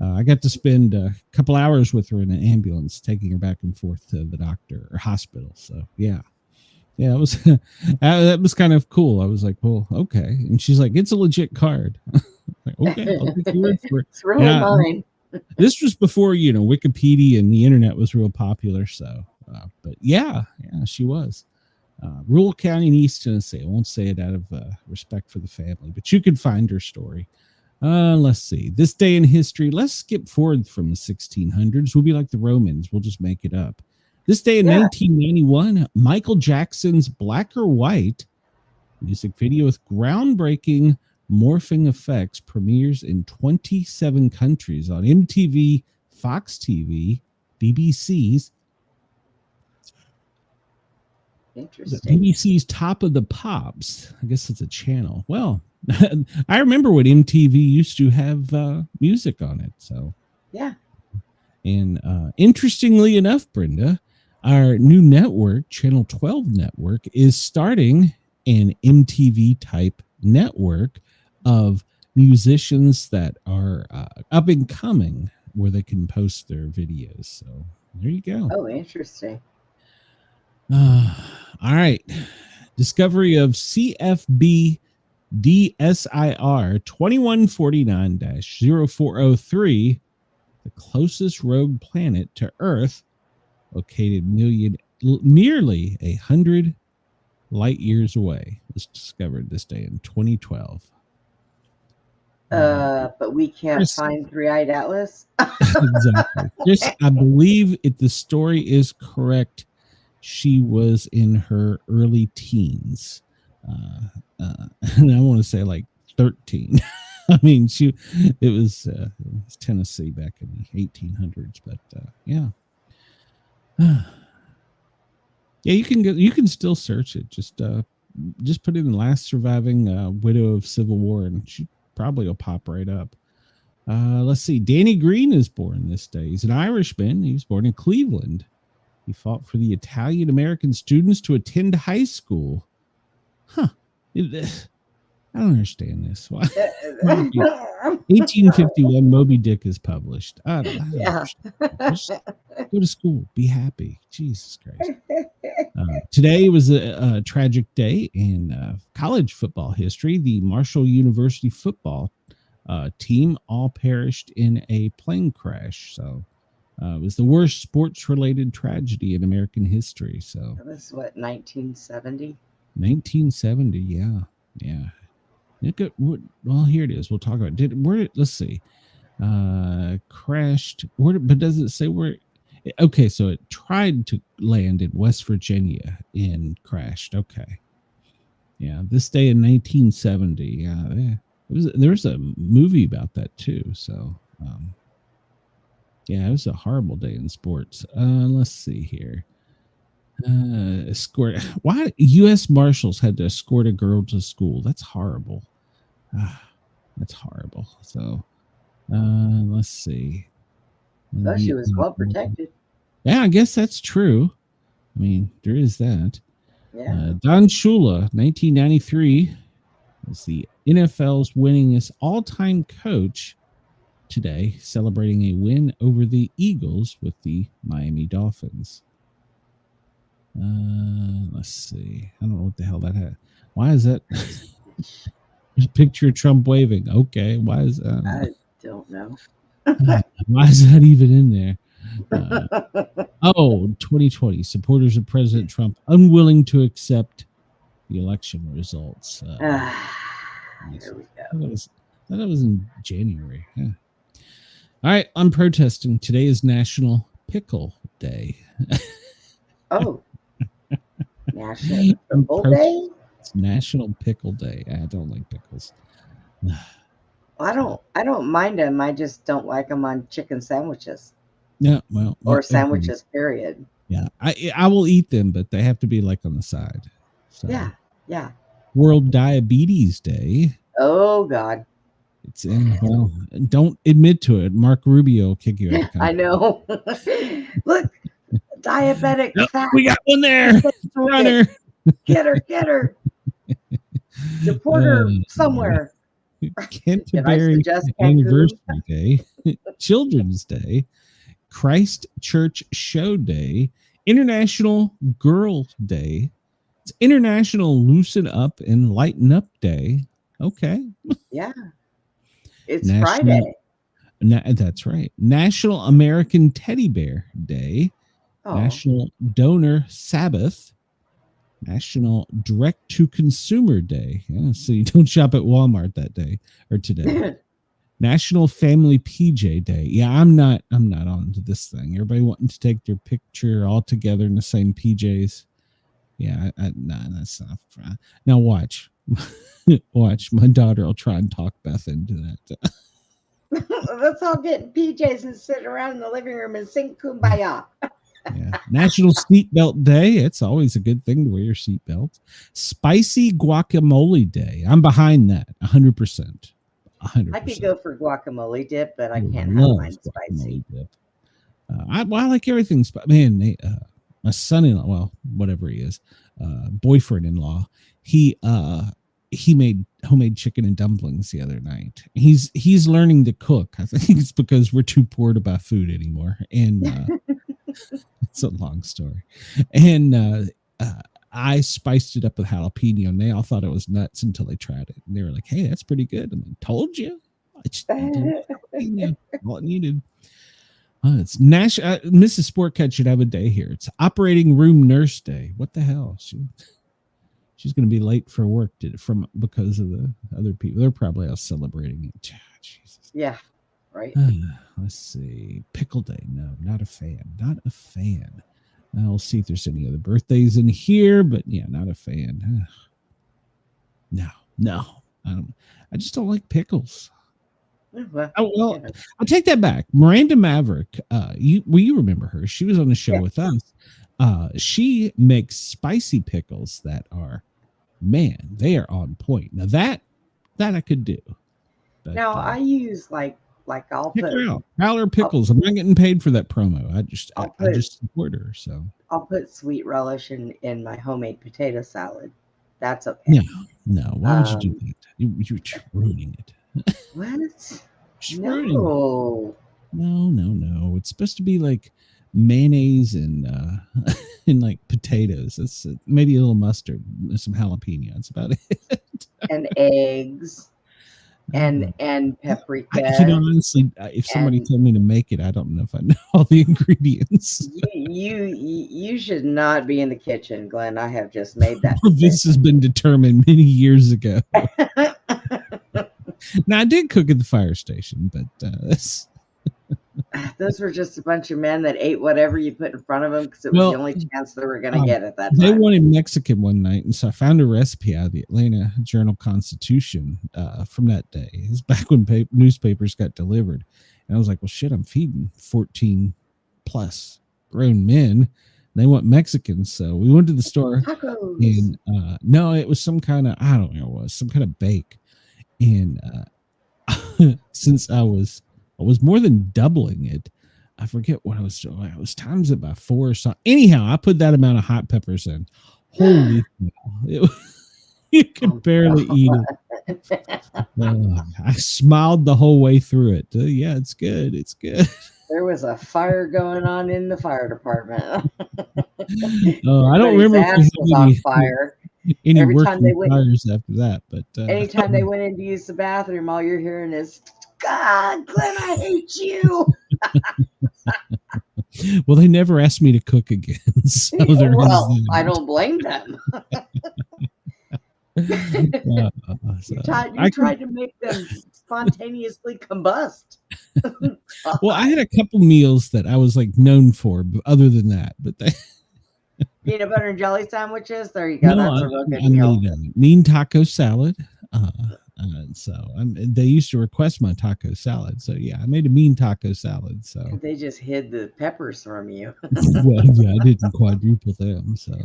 I got to spend a couple hours with her in an ambulance, taking her back and forth to the doctor or hospital. So yeah, it was that was kind of cool. I was like, well, okay. And she's like, it's a legit card. Like, okay, I'll take your word for it. It's really mine. This was before Wikipedia and the internet was real popular. So, but yeah, she was. Rural county in East Tennessee. I won't say it out of respect for the family, but you could find her story. Let's see. This day in history. Let's skip forward from the 1600s. We'll be like the Romans. We'll just make it up. This day in 1991, Michael Jackson's Black or White music video with groundbreaking morphing effects premieres in 27 countries on MTV, Fox TV, BBC's Interesting. BBC's Top of the Pops. I guess it's a channel. Well, I remember when MTV used to have music on it. So Yeah. And interestingly enough, Brenda, our new network, Channel 12 Network, is starting an MTV type network of musicians that are up and coming, where they can post their videos. So there you go. Oh, interesting. All right. Discovery of CFB DSIR 2149-0403, the closest rogue planet to Earth, located nearly 100 light years away, was discovered this day in 2012. But we can't Chris, find Three-Eyed Atlas. exactly. Chris, I believe if the story is correct, she was in her early teens. And I want to say like 13. I mean, it was Tennessee back in the 1800s, but yeah. Yeah, you can still search it. Just put in the last surviving widow of Civil War, and she probably will pop right up. Let's see. Danny Green is born this day. He's an Irishman. He was born in Cleveland. He fought for the Italian American students to attend high school. Huh. I don't understand this. Why? 1851, Moby Dick is published. I don't Just go to school. Be happy. Jesus Christ. Today was a tragic day in college football history. The Marshall University football team all perished in a plane crash. So it was the worst sports-related tragedy in American history. So That was what, 1970? 1970, yeah. Well, here it is. We'll talk about it. Let's see. Crashed. But does it say where? Okay, so it tried to land in West Virginia and crashed. Okay. Yeah, this day in 1970. Yeah. There was a movie about that too. So yeah, it was a horrible day in sports. Let's see here. Escort. Why U.S. Marshals had to escort a girl to school? That's horrible. That's horrible. So let's see. Well, she was well protected. Yeah, I guess that's true. I mean, there is that. Yeah. Don Shula, 1993, is the NFL's winningest all-time coach today, celebrating a win over the Eagles with the Miami Dolphins. Let's see. I don't know what the hell that had. Why is that? Picture Trump waving. Okay. Why is that? I don't know. Why is that even in there? 2020. Supporters of President Trump unwilling to accept the election results. Here we go. That was in January. Yeah. All right. I'm protesting. Today is National Pickle Day. Oh. National Pickle Day? It's National Pickle Day. I don't like pickles. I don't mind them. I just don't like them on chicken sandwiches. Yeah, well, or sandwiches, period. Yeah, I will eat them, but they have to be like on the side. So. Yeah. World Diabetes Day. Oh God. It's in. Well, don't admit to it. Mark Rubio will kick you out. I know. Look, diabetic. Fat. We got one there. Runner. Get her. Deport her somewhere. Canterbury Anniversary Day, Children's Day, Christ Church Show Day, International Girl Day. It's International Loosen Up and Lighten Up Day. Okay. Yeah. It's Friday. That's right. National American Teddy Bear Day. Oh. National Donor Sabbath. National Direct to Consumer Day. Yeah, so you don't shop at Walmart that day or today. National Family PJ Day. Yeah, I'm not on to this thing. Everybody wanting to take their picture all together in the same PJs. Yeah, that's not. Now watch. Watch. My daughter will try and talk Beth into that. Let's all get in PJs and sit around in the living room and sing Kumbaya. Yeah. National Seatbelt Day. It's always a good thing to wear your seatbelt. Spicy Guacamole Day. I'm behind that 100%. 100%. I could go for guacamole dip, but I can't have mine spicy. Dip. I like everything. Man, my son-in-law, well, whatever he is, boyfriend-in-law, he made homemade chicken and dumplings the other night. He's learning to cook. I think it's because we're too poor to buy food anymore, and it's a long story. And I spiced it up with jalapeno, and they all thought it was nuts until they tried it. And they were like, "Hey, that's pretty good." I'm like, "Told you." All it needed. It's National. Mrs. Sportcat should have a day here. It's Operating Room Nurse Day. What the hell? She's going to be late for work because of the other people. They're probably all celebrating it. Jesus. Yeah. Right. Let's see. Pickle Day. No, not a fan. Not a fan. I'll see if there's any other birthdays in here, but yeah, not a fan. No. I just don't like pickles. Well, I'll take that back. Miranda Maverick. You remember her? She was on the show with us. She makes spicy pickles that are, man, they are on point. Now that I could do. But, now I use like I'll put Prowler pickles. I'm not getting paid for that promo. I just support her. So I'll put sweet relish in my homemade potato salad. That's okay. No. Why would you do that? You're ruining it. What? No. It's supposed to be like mayonnaise and and like potatoes. It's maybe a little mustard, some jalapeno. That's about it. And eggs. And paprika. Honestly, if somebody told me to make it, I don't know if I know all the ingredients. You should not be in the kitchen, Glenn. I have just made that. This has been determined many years ago. Now I did cook at the fire station, but Those were just a bunch of men that ate whatever you put in front of them because it was the only chance they were going to get at that time. They wanted Mexican one night, and so I found a recipe out of the Atlanta Journal-Constitution from that day. It was back when newspapers got delivered. And I was like, well, shit, I'm feeding 14 plus grown men. They want Mexicans. So we went to the store. Tacos. And no, it was some kind of, I don't know what it was, some kind of bake. And since I was more than doubling it, I forget what I was doing. I was times it by 4 or something. Anyhow, I put that amount of hot peppers in. Holy cow. You could barely eat it. I smiled the whole way through it. Yeah, it's good. It's good. There was a fire going on in the fire department. I don't remember if ass was on fire. Any every working time they went, fires after that. But anytime they went in to use the bathroom, all you're hearing is, God, Glenn, I hate you. Well, they never asked me to cook again. So well, I don't blame them. You tried to make them spontaneously combust. Well, I had a couple meals that I was like known for, but other than that, but they peanut butter and jelly sandwiches. There you go. No, that's a real good meal. Mean taco salad. They used to request my taco salad, so yeah, I made a mean taco salad. So they just hid the peppers from you. Well, yeah, I didn't quadruple them. So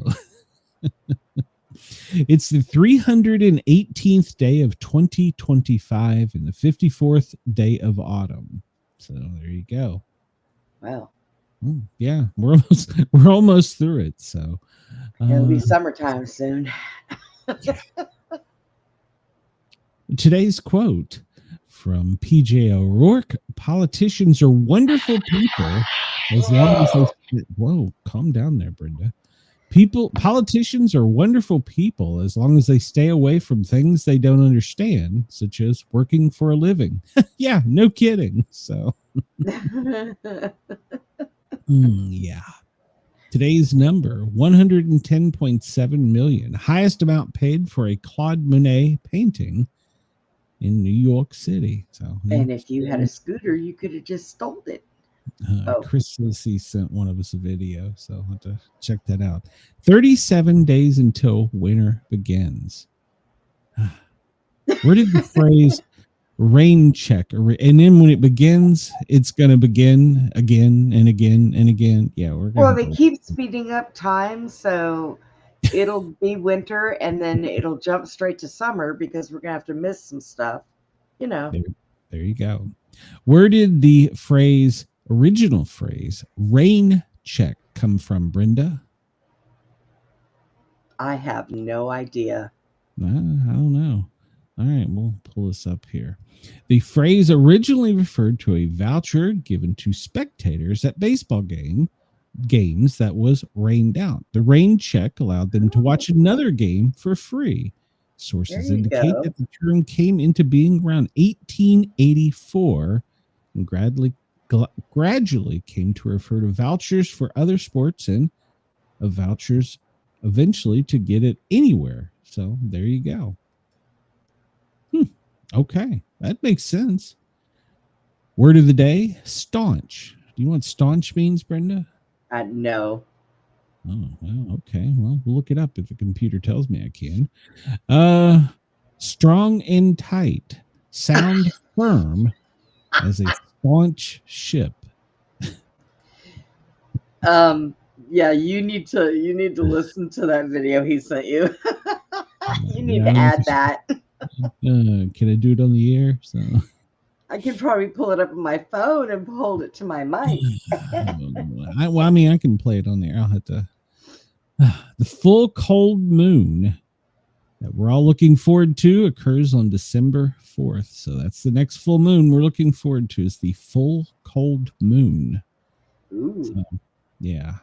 it's the 318th day of 2025 and the 54th day of autumn. So there you go. Wow. Yeah, we're almost through it. So it'll be summertime soon. Today's quote from PJ O'Rourke: "Politicians are wonderful people as long as they..." Whoa, calm down there, Brenda. Politicians are wonderful people as long as they stay away from things they don't understand, such as working for a living. Yeah, no kidding. So, yeah. Today's number, 110.7 million, highest amount paid for a Claude Monet painting in New York City. So, and if you had a scooter, you could have just stole it. Chris Lissy sent one of us a video, so I'll have to check that out. 37 days until winter begins. Where did the phrase rain check, and then when it begins, it's going to begin again and again and again? Yeah, well, they keep speeding up time, so it'll be winter and then it'll jump straight to summer because we're going to have to miss some stuff, you know. There you go. Where did the original phrase rain check come from, Brenda? I have no idea. I don't know. All right, we'll pull this up here. The phrase originally referred to a voucher given to spectators at baseball games that was rained out. The rain check allowed them to watch another game for free. Sources indicate that the term came into being around 1884 and gradually came to refer to vouchers for other sports and vouchers eventually to get it anywhere. So there you go. Okay, that makes sense. Word of the day, staunch. Do you know what staunch means, Brenda? No. Oh, well, okay. Well, we'll look it up if the computer tells me I can. Strong and tight, sound firm as a staunch ship. Yeah, you need to listen to that video he sent you. You need to add that. Can I do it on the air? So I could probably pull it up on my phone and hold it to my mic. I mean, I can play it on there. I'll have to. The full cold moon that we're all looking forward to occurs on December 4th. So that's the next full moon we're looking forward to, is the full cold moon. Ooh. So, yeah.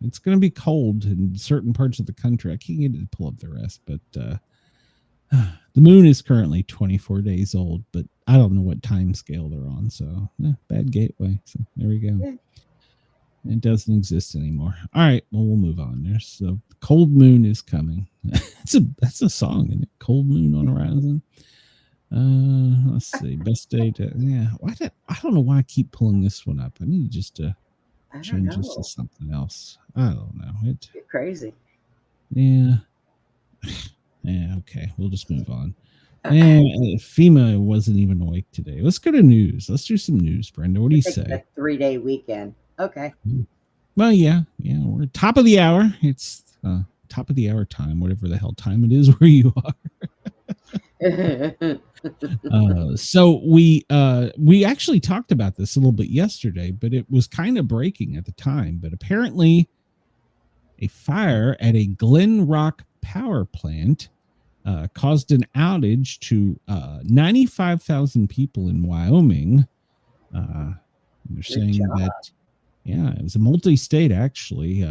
It's going to be cold in certain parts of the country. I can't get it to pull up the rest, but the moon is currently 24 days old, but I don't know what time scale they're on. So bad gateway. So there we go. Yeah. It doesn't exist anymore. All right. Well, we'll move on there. So cold moon is coming. That's a song, isn't it? Cold moon on horizon. Let's see. Best day to I don't know why I keep pulling this one up. I need just to I don't change this know. to something else. I don't know. It's crazy. Yeah. Yeah, okay. We'll just move on. And FEMA wasn't even awake today. Let's go to news. Let's do some news, Brenda. What do you It's say? a 3-day weekend. Okay. Well, yeah. We're top of the hour. It's top of the hour time, whatever the hell time it is where you are. So we actually talked about this a little bit yesterday, but it was kind of breaking at the time. But apparently, a fire at a Glen Rock power plant caused an outage to 95,000 people in Wyoming. They're saying that, it was a multi-state actually.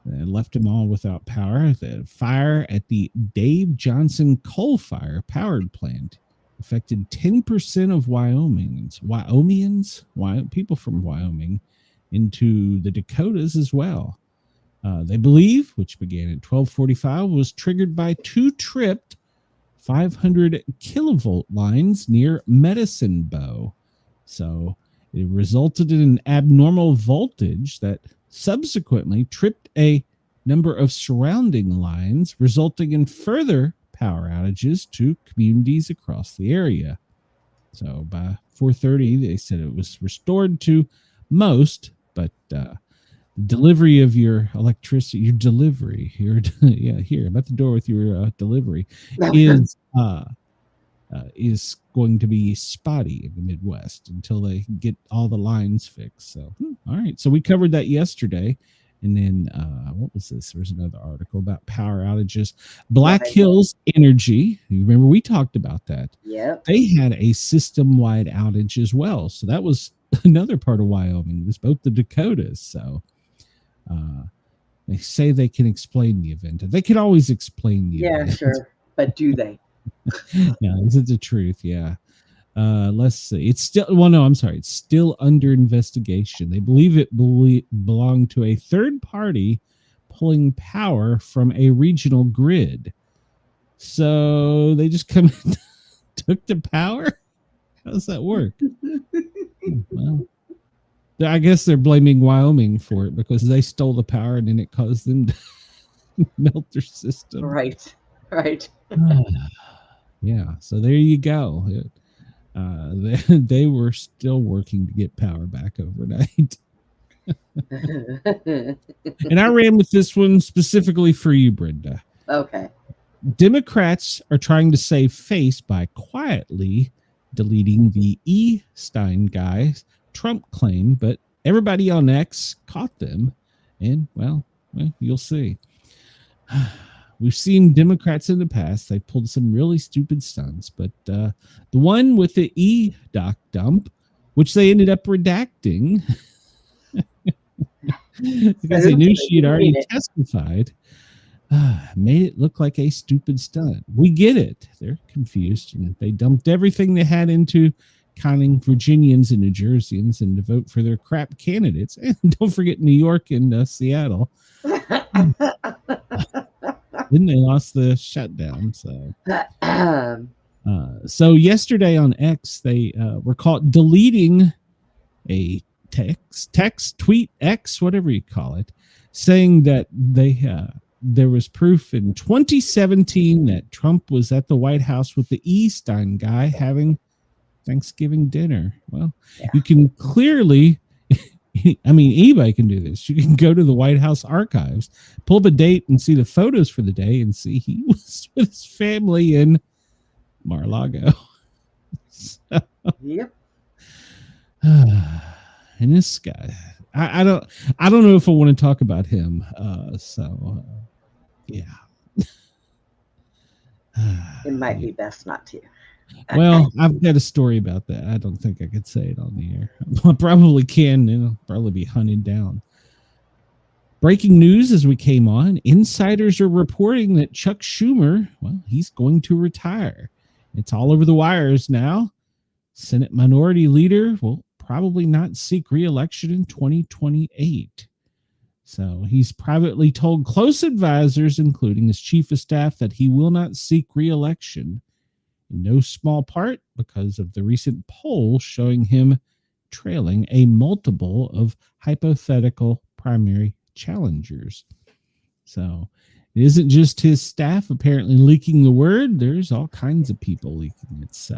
Left them all without power. The fire at the Dave Johnson coal-fired powered plant affected 10% of Wyomingians, people from Wyoming, into the Dakotas as well. They believe, which began at 12:45, was triggered by two tripped 500 kilovolt lines near Medicine Bow. So it resulted in an abnormal voltage that subsequently tripped a number of surrounding lines, resulting in further power outages to communities across the area. So by 4:30, they said it was restored to most, but delivery of your electricity, your delivery here, here, I'm at the door with your delivery, is going to be spotty in the Midwest until they get all the lines fixed. So, all right. So we covered that yesterday. And then what was this? There was another article about power outages. Black Hills Energy. You remember we talked about that. Yep. They had a system-wide outage as well. So that was another part of Wyoming. It was both the Dakotas. So they say they can explain the event. They can always explain the event. Yeah, sure. But do they? Yeah, is it the truth? Yeah. Let's see. It's still under investigation. They believe it belonged to a third party pulling power from a regional grid. So they just come and took the power? How does that work? Well, I guess they're blaming Wyoming for it because they stole the power and then it caused them to melt their system. Right. Yeah, so there you go. They were still working to get power back overnight. And I ran with this one specifically for you, Brenda. Okay. Democrats are trying to save face by quietly deleting the Stein guy's Trump claim, but everybody on X caught them, and well, you'll see. We've seen Democrats in the past. They pulled some really stupid stunts, but the one with the doc dump, which they ended up redacting because they knew she had already testified, made it look like a stupid stunt. We get it. They're confused, and they dumped everything they had into counting Virginians and New Jerseyans and to vote for their crap candidates. And don't forget New York and Seattle. Then they lost the shutdown. So yesterday on X, they were caught deleting a text, tweet, X, whatever you call it, saying that there was proof in 2017 that Trump was at the White House with the Stein guy having Thanksgiving dinner. Well, you can clearly, anybody can do this. You can go to the White House archives, pull up a date and see the photos for the day and see he was with his family in Mar-a-Lago. Yep. And this guy, I don't know if I want to talk about him. Yeah. It might be best not to. Well, I've got a story about that. I don't think I could say it on the air. I probably can. It'll probably be hunted down. Breaking news as we came on. Insiders are reporting that Chuck Schumer, he's going to retire. It's all over the wires now. Senate Minority Leader will probably not seek re-election in 2028. So he's privately told close advisors, including his chief of staff, that he will not seek re-election in no small part because of the recent poll showing him trailing a multiple of hypothetical primary challengers. So it isn't just his staff apparently leaking the word. There's all kinds of people leaking it. So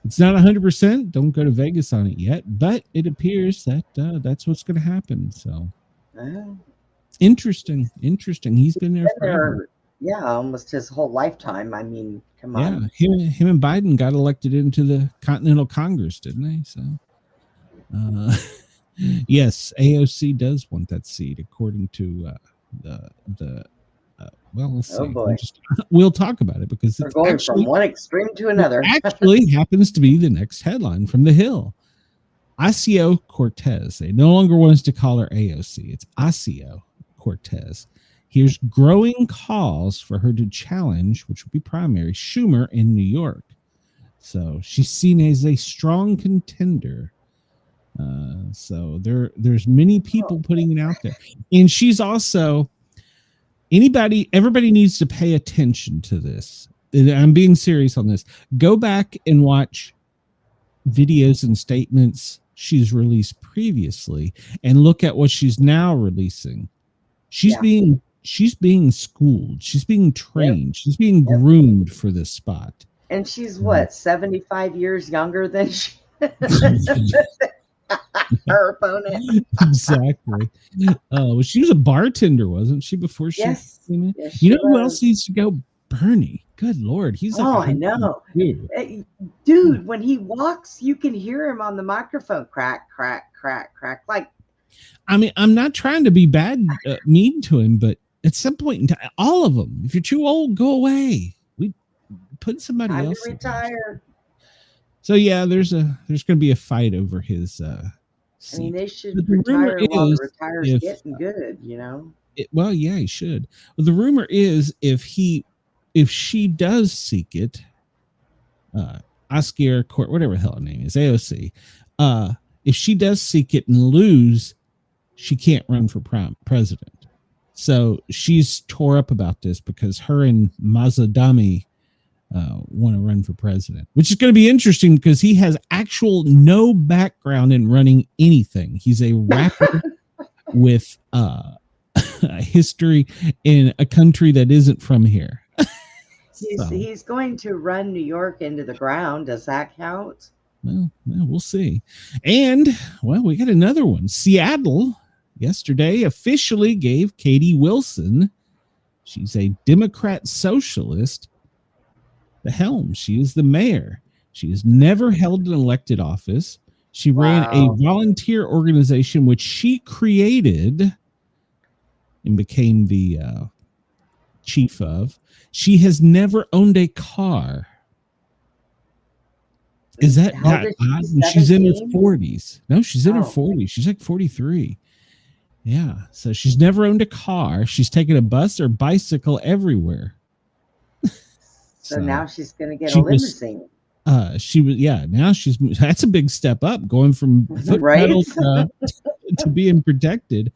it's not 100%. Don't go to Vegas on it yet, but it appears that that's what's going to happen. So interesting. He's been there forever. Yeah, almost his whole lifetime. I mean, come on. Yeah, him and Biden got elected into the Continental Congress, didn't they? So, yes, AOC does want that seat, according to well, let's see. Oh boy. We'll talk about it because We're it's going actually, from one extreme to another. actually happens to be the next headline from the Hill. Ocasio-Cortez. They no longer want us to call her AOC. It's Ocasio-Cortez. Here's growing calls for her to challenge, which would be primary, Schumer in New York. So she's seen as a strong contender. So there's many people putting it out there. And she's also, everybody needs to pay attention to this. I'm being serious on this. Go back and watch videos and statements she's released previously and look at what she's now releasing. She's being schooled. She's being trained. Yep. She's being groomed for this spot. And she's what, 75 years younger than her opponent? Exactly. Well, she was a bartender, wasn't she, before she came in? Yes, you know who else needs to go? Bernie. Good Lord. He's like I know. Dude, when he walks, you can hear him on the microphone. Crack, crack, crack, crack. Like, I mean, I'm not trying to be mean to him, but at some point in time, all of them, if you're too old, go away. We put somebody else. I'm retired. So yeah, there's going to be a fight over his seat. I mean, they should retire while the retire's getting good, you know? Well, yeah, he should. Well, the rumor is if she does seek it, Oscar Court, whatever the hell her name is, AOC, if she does seek it and lose, she can't run for president. So she's tore up about this because her and Mazadami want to run for president, which is going to be interesting because he has no background in running anything. He's a rapper with a history in a country that isn't from here. He's going to run New York into the ground. Does that count? Well, we'll see. And, well, we got another one. Seattle yesterday officially gave Katie Wilson, she's a Democrat socialist, the helm. She is the mayor. She has never held an elected office. She ran a volunteer organization, which she created and became the chief of. She has never owned a car. Is that not odd? She's in her 40s. No, she's in her 40s. She's like 43. Yeah. So she's never owned a car. She's taken a bus or bicycle everywhere. So now she's going to get a limousine. Now that's a big step up, going from foot pedal to being protected.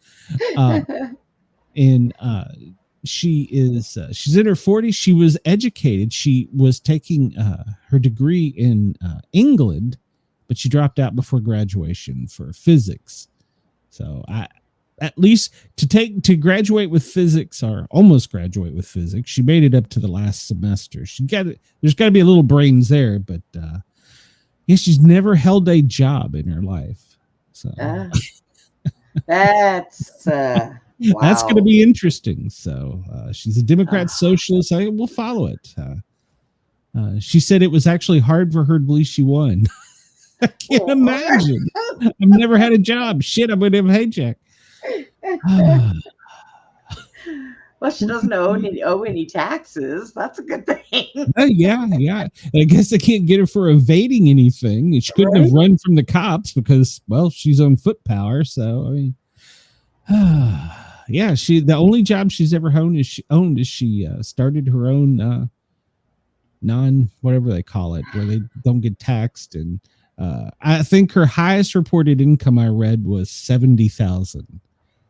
She's in her 40s. She was educated. She was taking her degree in England, but she dropped out before graduation for physics. So at least to graduate with physics, or almost graduate with physics, she made it up to the last semester. There's got to be a little brains there, but she's never held a job in her life. So that's that's going to be interesting. So she's a Democrat socialist. We'll follow it. She said it was actually hard for her to believe she won. I can't imagine. I've never had a job. Shit, I'm going to have a paycheck. Well, she doesn't owe any taxes. That's a good thing. Yeah. I guess they can't get her for evading anything. She couldn't have run from the cops because, well, she's on foot power. So, I mean, the only job she's ever owned is she started her own whatever they call it, where they don't get taxed. And I think her highest reported income I read was $70,000.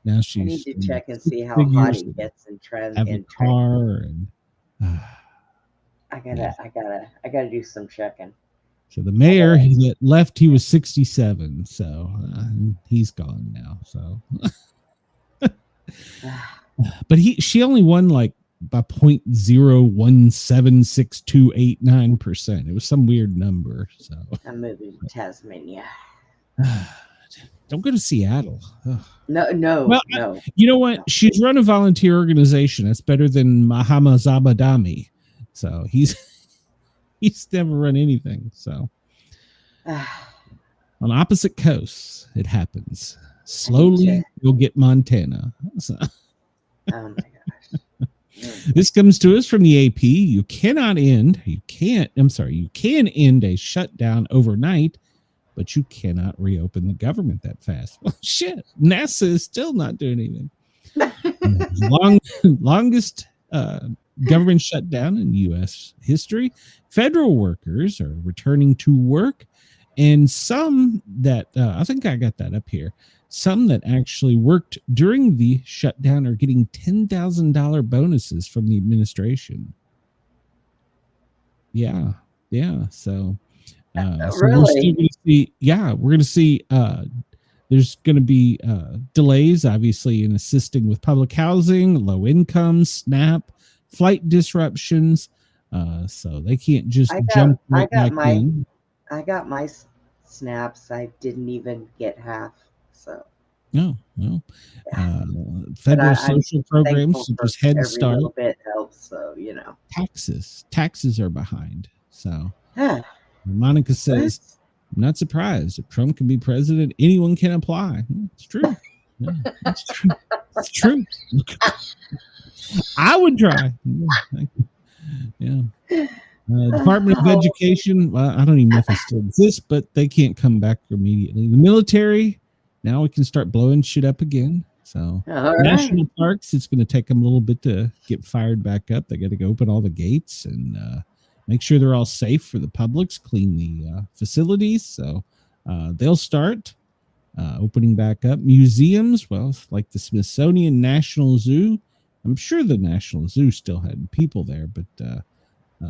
Now I need to check and see how hot he gets in trend. Car and I gotta do some checking. So the mayor that left, he was 67. So he's gone now. So, but she only won like by 0.01762889%. It was some weird number. So I'm moving to Tasmania. Don't go to Seattle. Ugh. No. Well, no. You know what? No. She's run a volunteer organization. That's better than Mahatma Zabadami. So he's never run anything. So on opposite coasts, it happens. Slowly, you'll get Montana. So. Oh my gosh. This comes to us from the AP. You can end a shutdown overnight, but you cannot reopen the government that fast. Well, shit. NASA is still not doing anything. Longest government shutdown in U.S. history. Federal workers are returning to work, and some that I think I got that up here. Some that actually worked during the shutdown are getting $10,000 bonuses from the administration. Yeah. So, really? We're going to see. There's going to be delays, obviously, in assisting with public housing, low income, SNAP, flight disruptions. So they can't just jump. I got my snaps. I didn't even get half. So no. Federal social programs such as Head Start. Every little bit helps. So taxes are behind. So Monica says, I'm not surprised. If Trump can be president, anyone can apply. It's true. Yeah, it's true. It's true. I would try. Yeah. Department of Education. Well, I don't even know if it still exists, but they can't come back immediately. The military. Now we can start blowing shit up again. So national parks, it's going to take them a little bit to get fired back up. They got to go open all the gates and make sure they're all safe for the publics, clean the facilities. So they'll start opening back up. Museums, well, like the Smithsonian National Zoo. I'm sure the National Zoo still had people there, but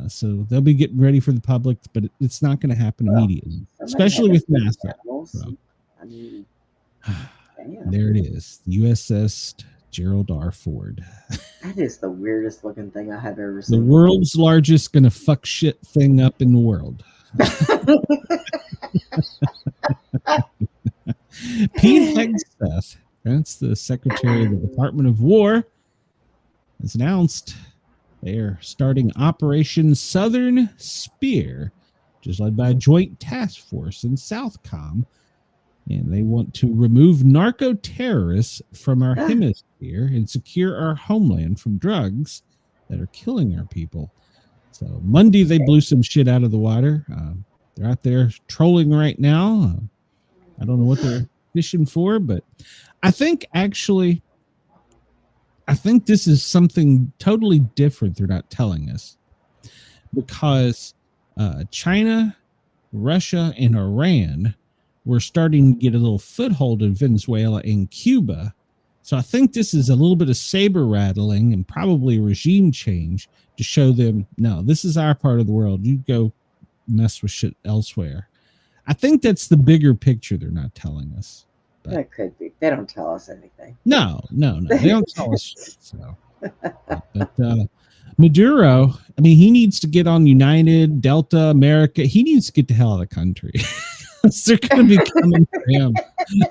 so they'll be getting ready for the public, but it's not going to happen immediately, especially with NASA. So. I mean, there it is, the USS Gerald R. Ford. That is the weirdest looking thing I have ever seen. The world's largest gonna fuck shit thing up in the world. Pete Hegseth, that's the Secretary of the Department of War, has announced they are starting Operation Southern Spear, which is led by a joint task force in Southcom. And they want to remove narco-terrorists from our hemisphere and secure our homeland from drugs that are killing our people. So Monday, they blew some shit out of the water. They're out there trolling right now. I don't know what they're fishing for, but I think this is something totally different they're not telling us. Because China, Russia, and Iran we're starting to get a little foothold in Venezuela and Cuba. So I think this is a little bit of saber rattling and probably a regime change to show them, no, this is our part of the world. You go mess with shit elsewhere. I think that's the bigger picture they're not telling us. But that could be. They don't tell us anything. No. They don't tell us shit. So. But Maduro, I mean, he needs to get on United, Delta, America. He needs to get the hell out of the country. They're going to be coming for him.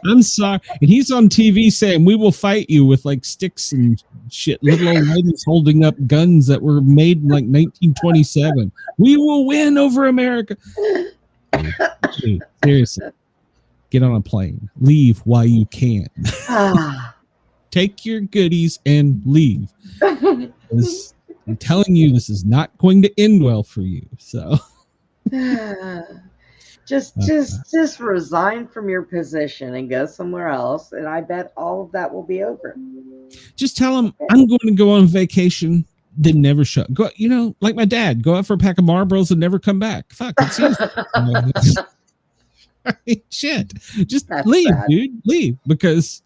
I'm sorry. And he's on TV saying, we will fight you with like sticks and shit. Little old ladies holding up guns that were made in like 1927. We will win over America. Dude, seriously. Get on a plane. Leave while you can. Take your goodies and leave. I'm telling you, this is not going to end well for you. So. Just resign from your position and go somewhere else, and I bet all of that will be over. Just tell them I'm going to go on vacation, then never show. Go, like my dad, go out for a pack of Marlboros and never come back. Fuck, it's easy. Shit, just leave, dude. Leave because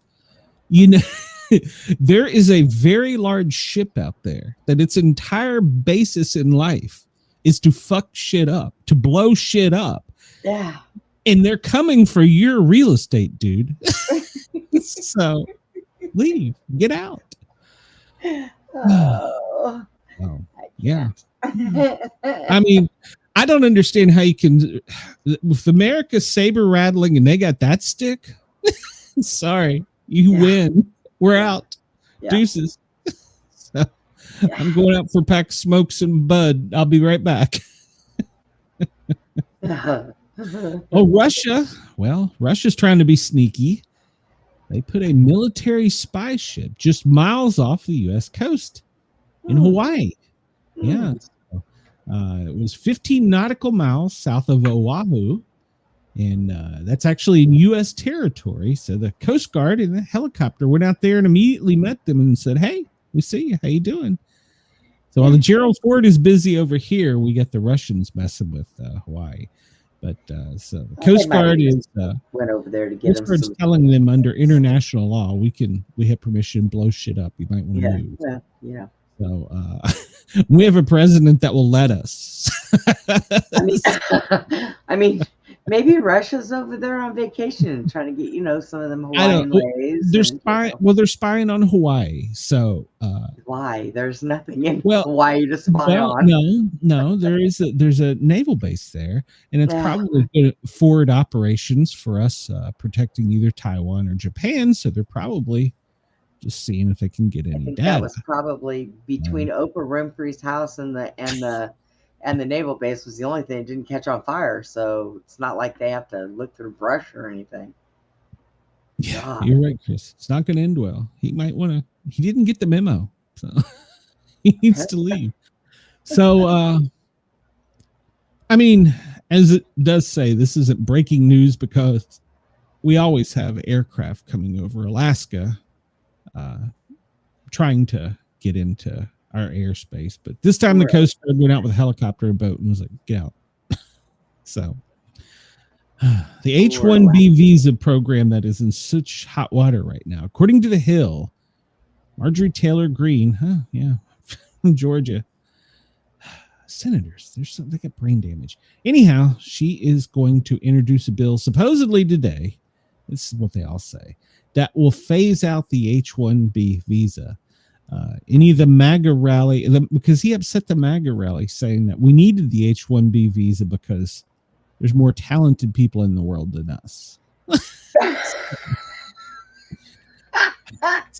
there is a very large ship out there that its entire basis in life is to fuck shit up, to blow shit up. Yeah. And they're coming for your real estate, dude. So leave, get out. Oh, Oh, yeah. I mean, I don't understand how you can, with America saber rattling and they got that stick. Sorry, you win. We're out. Yeah. Deuces. So, I'm going out for a pack of smokes and bud. I'll be right back. Oh, Russia. Well, Russia's trying to be sneaky. They put a military spy ship just miles off the U.S. coast in Hawaii. Yeah. It was 15 nautical miles south of Oahu. And that's actually in U.S. territory. So the Coast Guard and the helicopter went out there and immediately met them and said, hey, we see you. How you doing? So while the Gerald Ford is busy over here, we got the Russians messing with Hawaii. But so the Coast Guard is went over there to get Coast Guard's telling them under international law, we have permission to blow shit up. You might want to move. Yeah. So we have a president that will let us. I mean, maybe Russia's over there on vacation trying to get, some of them Hawaiian ways. They're spying. Well, they're spying on Hawaii. So why? There's nothing in Hawaii to spy on. No. There's a naval base there, and it's probably good forward operations for us protecting either Taiwan or Japan. So they're probably just seeing if they can get any data. That was probably between Oprah Winfrey's house and the naval base was the only thing that didn't catch on fire. So it's not like they have to look through brush or anything. Yeah, God. You're right, Chris. It's not going to end well. He might want to. He didn't get the memo, so he needs to leave. So, I mean, as it does say, this isn't breaking news because we always have aircraft coming over Alaska, trying to get into our airspace, but this time the Coast Guard went out with a helicopter and boat and was like, get out. So the H-1B visa program that is in such hot water right now, according to The Hill, Marjorie Taylor Greene, from Georgia, senators, they got brain damage. Anyhow, she is going to introduce a bill supposedly today. This is what they all say, that will phase out the H-1B visa. Any of the MAGA rally, because he upset the MAGA rally saying that we needed the H-1B visa because there's more talented people in the world than us.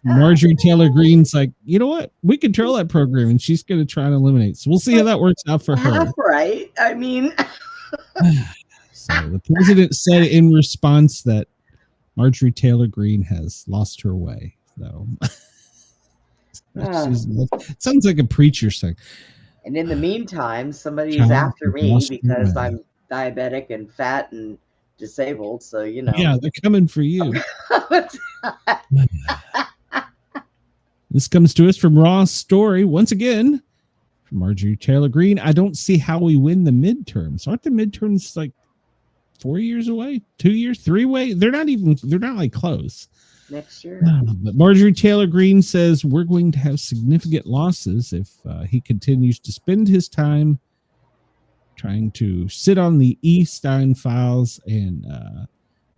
Marjorie Taylor Greene's like, you know what? We control that program, and she's going to try and eliminate. So we'll see how that works out for her. Right. I mean, so the president said in response that Marjorie Taylor Greene has lost her way. So it sounds like a preacher saying. And in the meantime, somebody's after me because I'm diabetic and fat and disabled. So, Yeah, they're coming for you. This comes to us from Raw's Story. Once again, from Marjorie Taylor Greene. I don't see how we win the midterms. Aren't the midterms like 4 years away? 2 years? 3 way? They're not like close. Next year. But Marjorie Taylor Greene says we're going to have significant losses if he continues to spend his time trying to sit on the Stein files and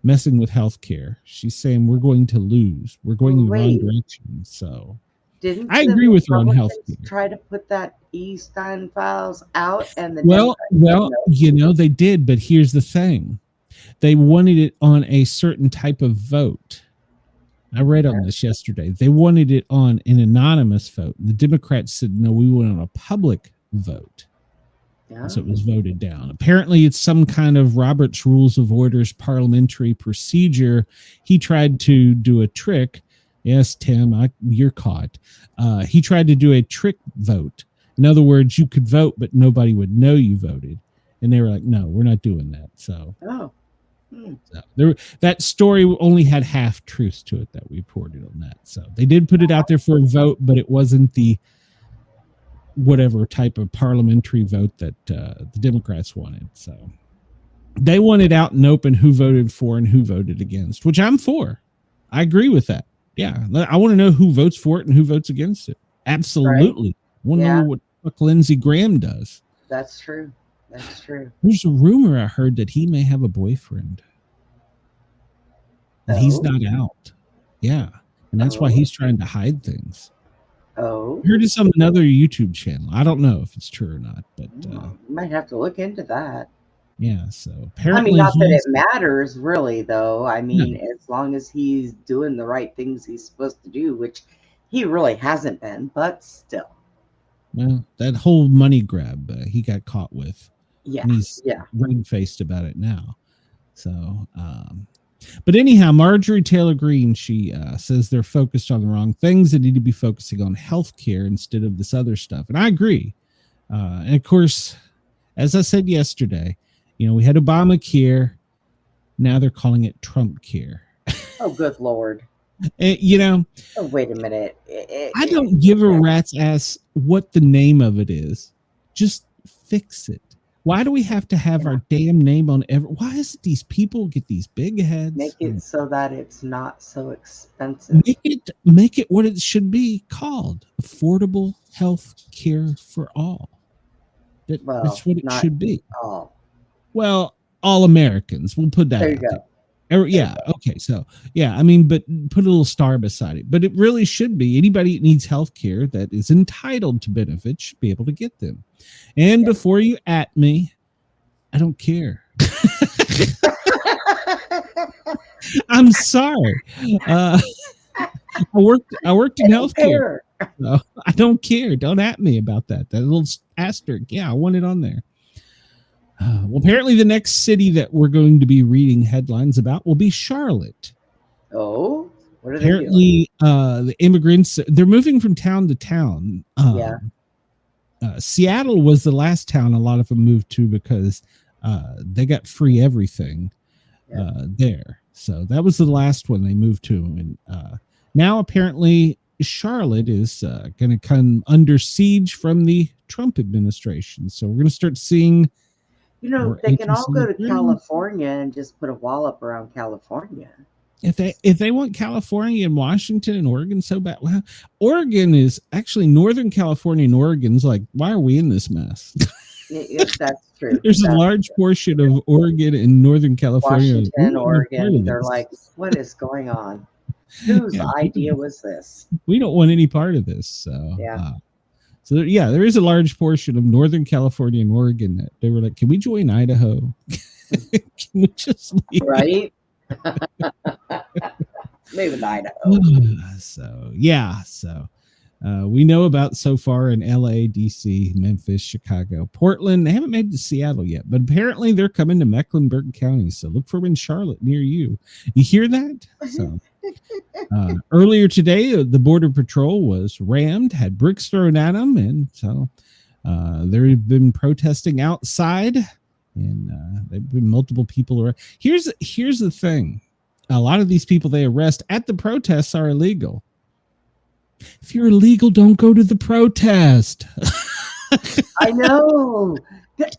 messing with healthcare. She's saying we're going to lose. We're going in the wrong direction. So I agree with her on healthcare. Try to put that Stein files out, and they did, but here's the thing: they wanted it on a certain type of vote. I read on this yesterday. They wanted it on an anonymous vote. The Democrats said, no, we want it on a public vote. Yeah. So it was voted down. Apparently, it's some kind of Robert's Rules of Order's parliamentary procedure. He tried to do a trick. Yes, Tim, you're caught. He tried to do a trick vote. In other words, you could vote, but nobody would know you voted. And they were like, no, we're not doing that. So. So that story only had half truth to it that we reported on that. So they did put it out there for a vote, but it wasn't the whatever type of parliamentary vote that the Democrats wanted. So they wanted out and open who voted for and who voted against, which I'm for. I agree with that. Yeah. I want to know who votes for it and who votes against it. Absolutely. I want to know what Lindsey Graham does. That's true. That's true. There's a rumor I heard that he may have a boyfriend. And he's not out. Yeah. And that's why he's trying to hide things. Oh. I heard it's on another YouTube channel. I don't know if it's true or not, but you might have to look into that. Yeah, so apparently, I mean, not that it matters really, though. I mean, as long as he's doing the right things he's supposed to do, which he really hasn't been, but still. Well, that whole money grab he got caught with. Yeah, and he's red-faced about it now. So, but anyhow, Marjorie Taylor Greene, she says they're focused on the wrong things. They need to be focusing on healthcare instead of this other stuff, and I agree. And of course, as I said yesterday, you know, we had Obamacare. Now they're calling it Trump care. Oh, good Lord. You know. Oh, wait a minute. I don't give a rat's ass what the name of it is. Just fix it. Why do we have to have our damn name on every? Why is it these people get these big heads? Make it so that it's not so expensive. Make it what it should be called: affordable health care for all. That's what it should be. All. Well, all Americans. We'll put that. There you go. Yeah. Okay. So, yeah. I mean, but put a little star beside it. But it really should be anybody that needs health care that is entitled to benefits should be able to get them. And before you at me, I don't care. I'm sorry. I worked in healthcare. So I don't care. Don't at me about that. That little asterisk. Yeah, I want it on there. Well, apparently the next city that we're going to be reading headlines about will be Charlotte. Oh, what are apparently the immigrants, they're moving from town to town. Seattle was the last town a lot of them moved to because they got free everything there. So that was the last one they moved to. And now apparently Charlotte is going to come under siege from the Trump administration. So we're going to start seeing. You know, they can all go to California and just put a wall up around California. If they want California and Washington and Oregon so bad, well, Oregon is actually Northern California and Oregon's like, why are we in this mess? That's true. There's a large portion of Oregon and Northern California. Washington, Oregon, they're like, what is going on? Whose idea was this? We don't want any part of this. So, there is a large portion of Northern California and Oregon that they were like, can we join Idaho? Can we just leave? Right? Maybe Idaho. So we know about so far in LA, DC, Memphis, Chicago, Portland. They haven't made it to Seattle yet, but apparently they're coming to Mecklenburg County. So look for them in Charlotte near you. You hear that? So earlier today, the Border Patrol was rammed, had bricks thrown at them, and so there have been protesting outside, and there've been multiple people around. Here's the thing: a lot of these people they arrest at the protests are illegal. If you're illegal, don't go to the protest. I know.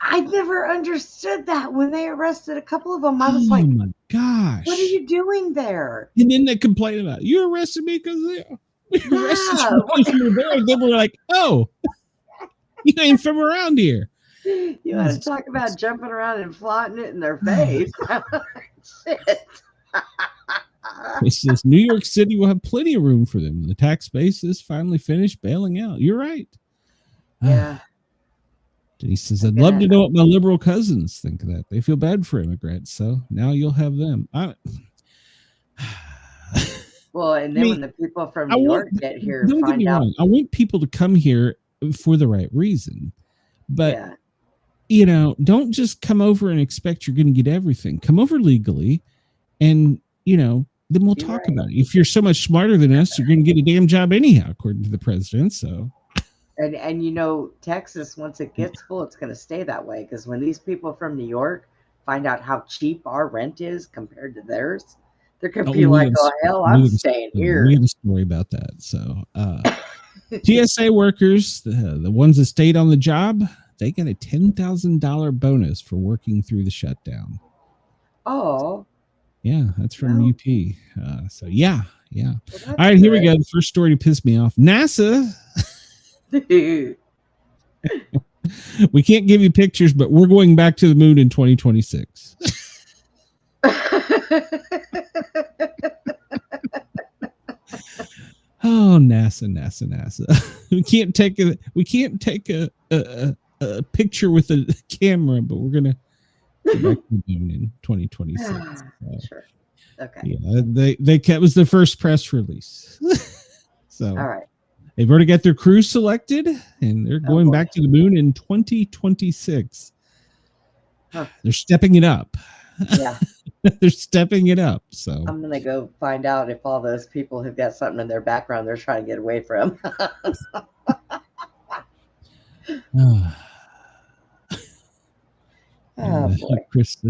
I never understood that when they arrested a couple of them. I was like, my gosh, what are you doing there? And then they complain about, you arrested me because you arrested you because you were there. And then we're like, oh, you ain't from around here. You want to talk about jumping around and flaunting it in their face. Shit. It says New York City will have plenty of room for them. The tax base is finally finished bailing out. You're right. Yeah. He says, I'd love to know what my liberal cousins think of that. They feel bad for immigrants. So now you'll have them. Well, and then when the people from New York get here, don't get me wrong. I want people to come here for the right reason. But, you know, don't just come over and expect you're going to get everything. Come over legally and, you know, then we'll talk about it. If you're so much smarter than us, you're going to get a damn job anyhow, according to the president. So. And you know, Texas, once it gets full, it's going to stay that way. Because when these people from New York find out how cheap our rent is compared to theirs, they're going to be like, oh, hell, I'm staying here. We have a story about that. So TSA workers, the ones that stayed on the job, they got a $10,000 bonus for working through the shutdown. Oh. Yeah, that's from UP. So, yeah. Well, all right, here we go. The first story to piss me off. NASA We can't give you pictures, but we're going back to the moon in 2026. Oh, NASA. We can't take a picture with a camera, but we're gonna go back to the moon in 2026. Sure. Okay. Yeah, that was the first press release. So All right. they've already got their crew selected, and they're going back to the moon in 2026. Huh. They're stepping it up. Yeah. They're stepping it up. So I'm going to go find out if all those people have got something in their background they're trying to get away from. Oh, boy.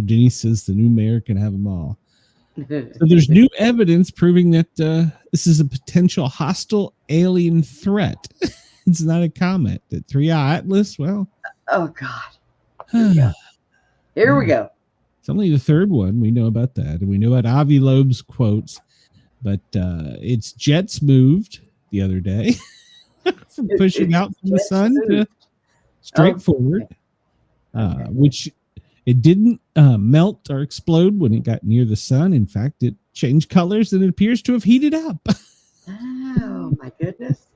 Denise says the new mayor can have them all. So there's new evidence proving that this is a potential hostile alien threat. It's not a comet. That 3i Atlas, well. Oh, God. Here we go. It's only the third one. We know about that. And we know about Avi Loeb's quotes. But its jets moved the other day from pushing out from the sun to straight forward, which it didn't melt or explode when it got near the sun. In fact, it changed colors and it appears to have heated up. Oh, my goodness.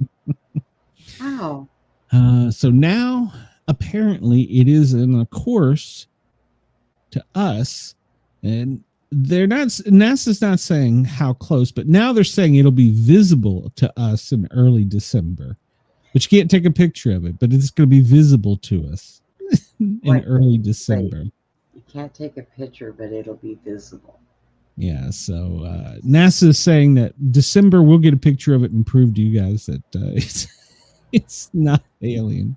Wow. So now, apparently, it is in a course to us, and NASA's not saying how close, but now they're saying it'll be visible to us in early December. But you can't take a picture of it, but it's going to be visible to us in early December. You can't take a picture, but it'll be visible. Yeah, so NASA is saying that December we'll get a picture of it and prove to you guys that it's not alien.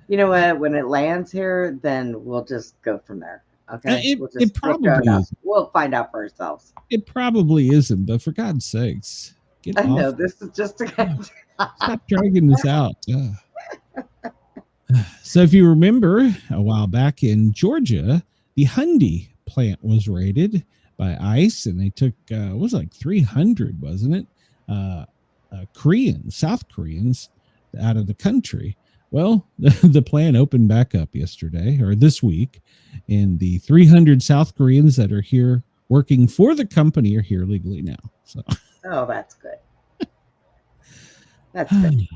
You know what? When it lands here, then we'll just go from there. Okay, it probably is. We'll find out for ourselves. It probably isn't, but for God's sakes, I know this is just a stop dragging this out. So if you remember a while back in Georgia, the Hyundai plant was raided by ICE, and they took it was like 300, wasn't it? South Koreans out of the country. Well, the plant opened back up yesterday or this week, and the 300 South Koreans that are here working for the company are here legally now. So, oh, that's good. That's good.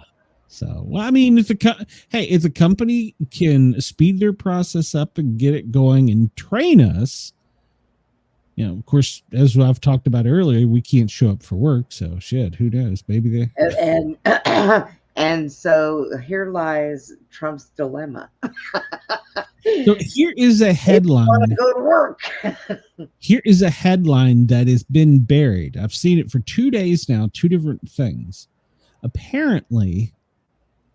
So, well, I mean, if a company can speed their process up and get it going and train us, you know, of course, as I've talked about earlier, we can't show up for work. So, shit, who knows? Maybe they. And so here lies Trump's dilemma. So here is a headline. Want to go to work. Here is a headline that has been buried. I've seen it for 2 days now, two different things. Apparently,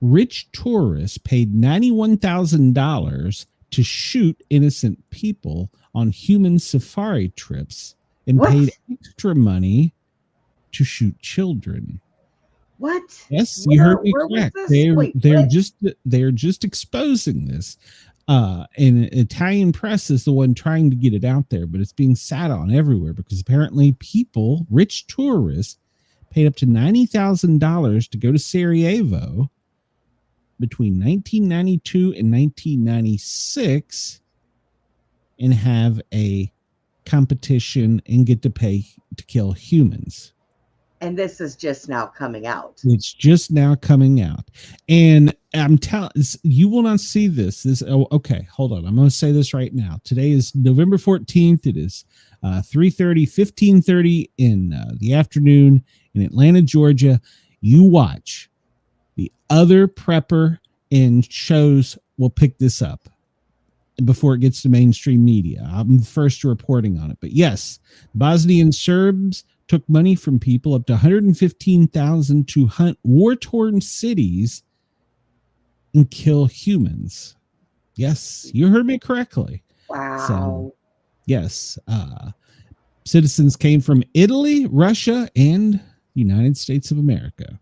rich tourists paid $91,000 to shoot innocent people on human safari trips and paid extra money to shoot children. What? Yes, you heard me correct. They're just exposing this. And Italian press is the one trying to get it out there, but it's being sat on everywhere because apparently people, rich tourists, paid up to $90,000 to go to Sarajevo between 1992 and 1996 and have a competition and get to pay to kill humans. And this is just now coming out. It's just now coming out. And I'm telling you will not see this. Okay, hold on. I'm going to say this right now. Today is November 14th. It is 15:30 in the afternoon in Atlanta, Georgia. You watch. The other prepper and shows will pick this up before it gets to mainstream media. I'm the first reporting on it. But yes, Bosnian Serbs took money from people up to $115,000 to hunt war-torn cities and kill humans. Yes, you heard me correctly. Wow. So, yes, citizens came from Italy, Russia, and the United States of America.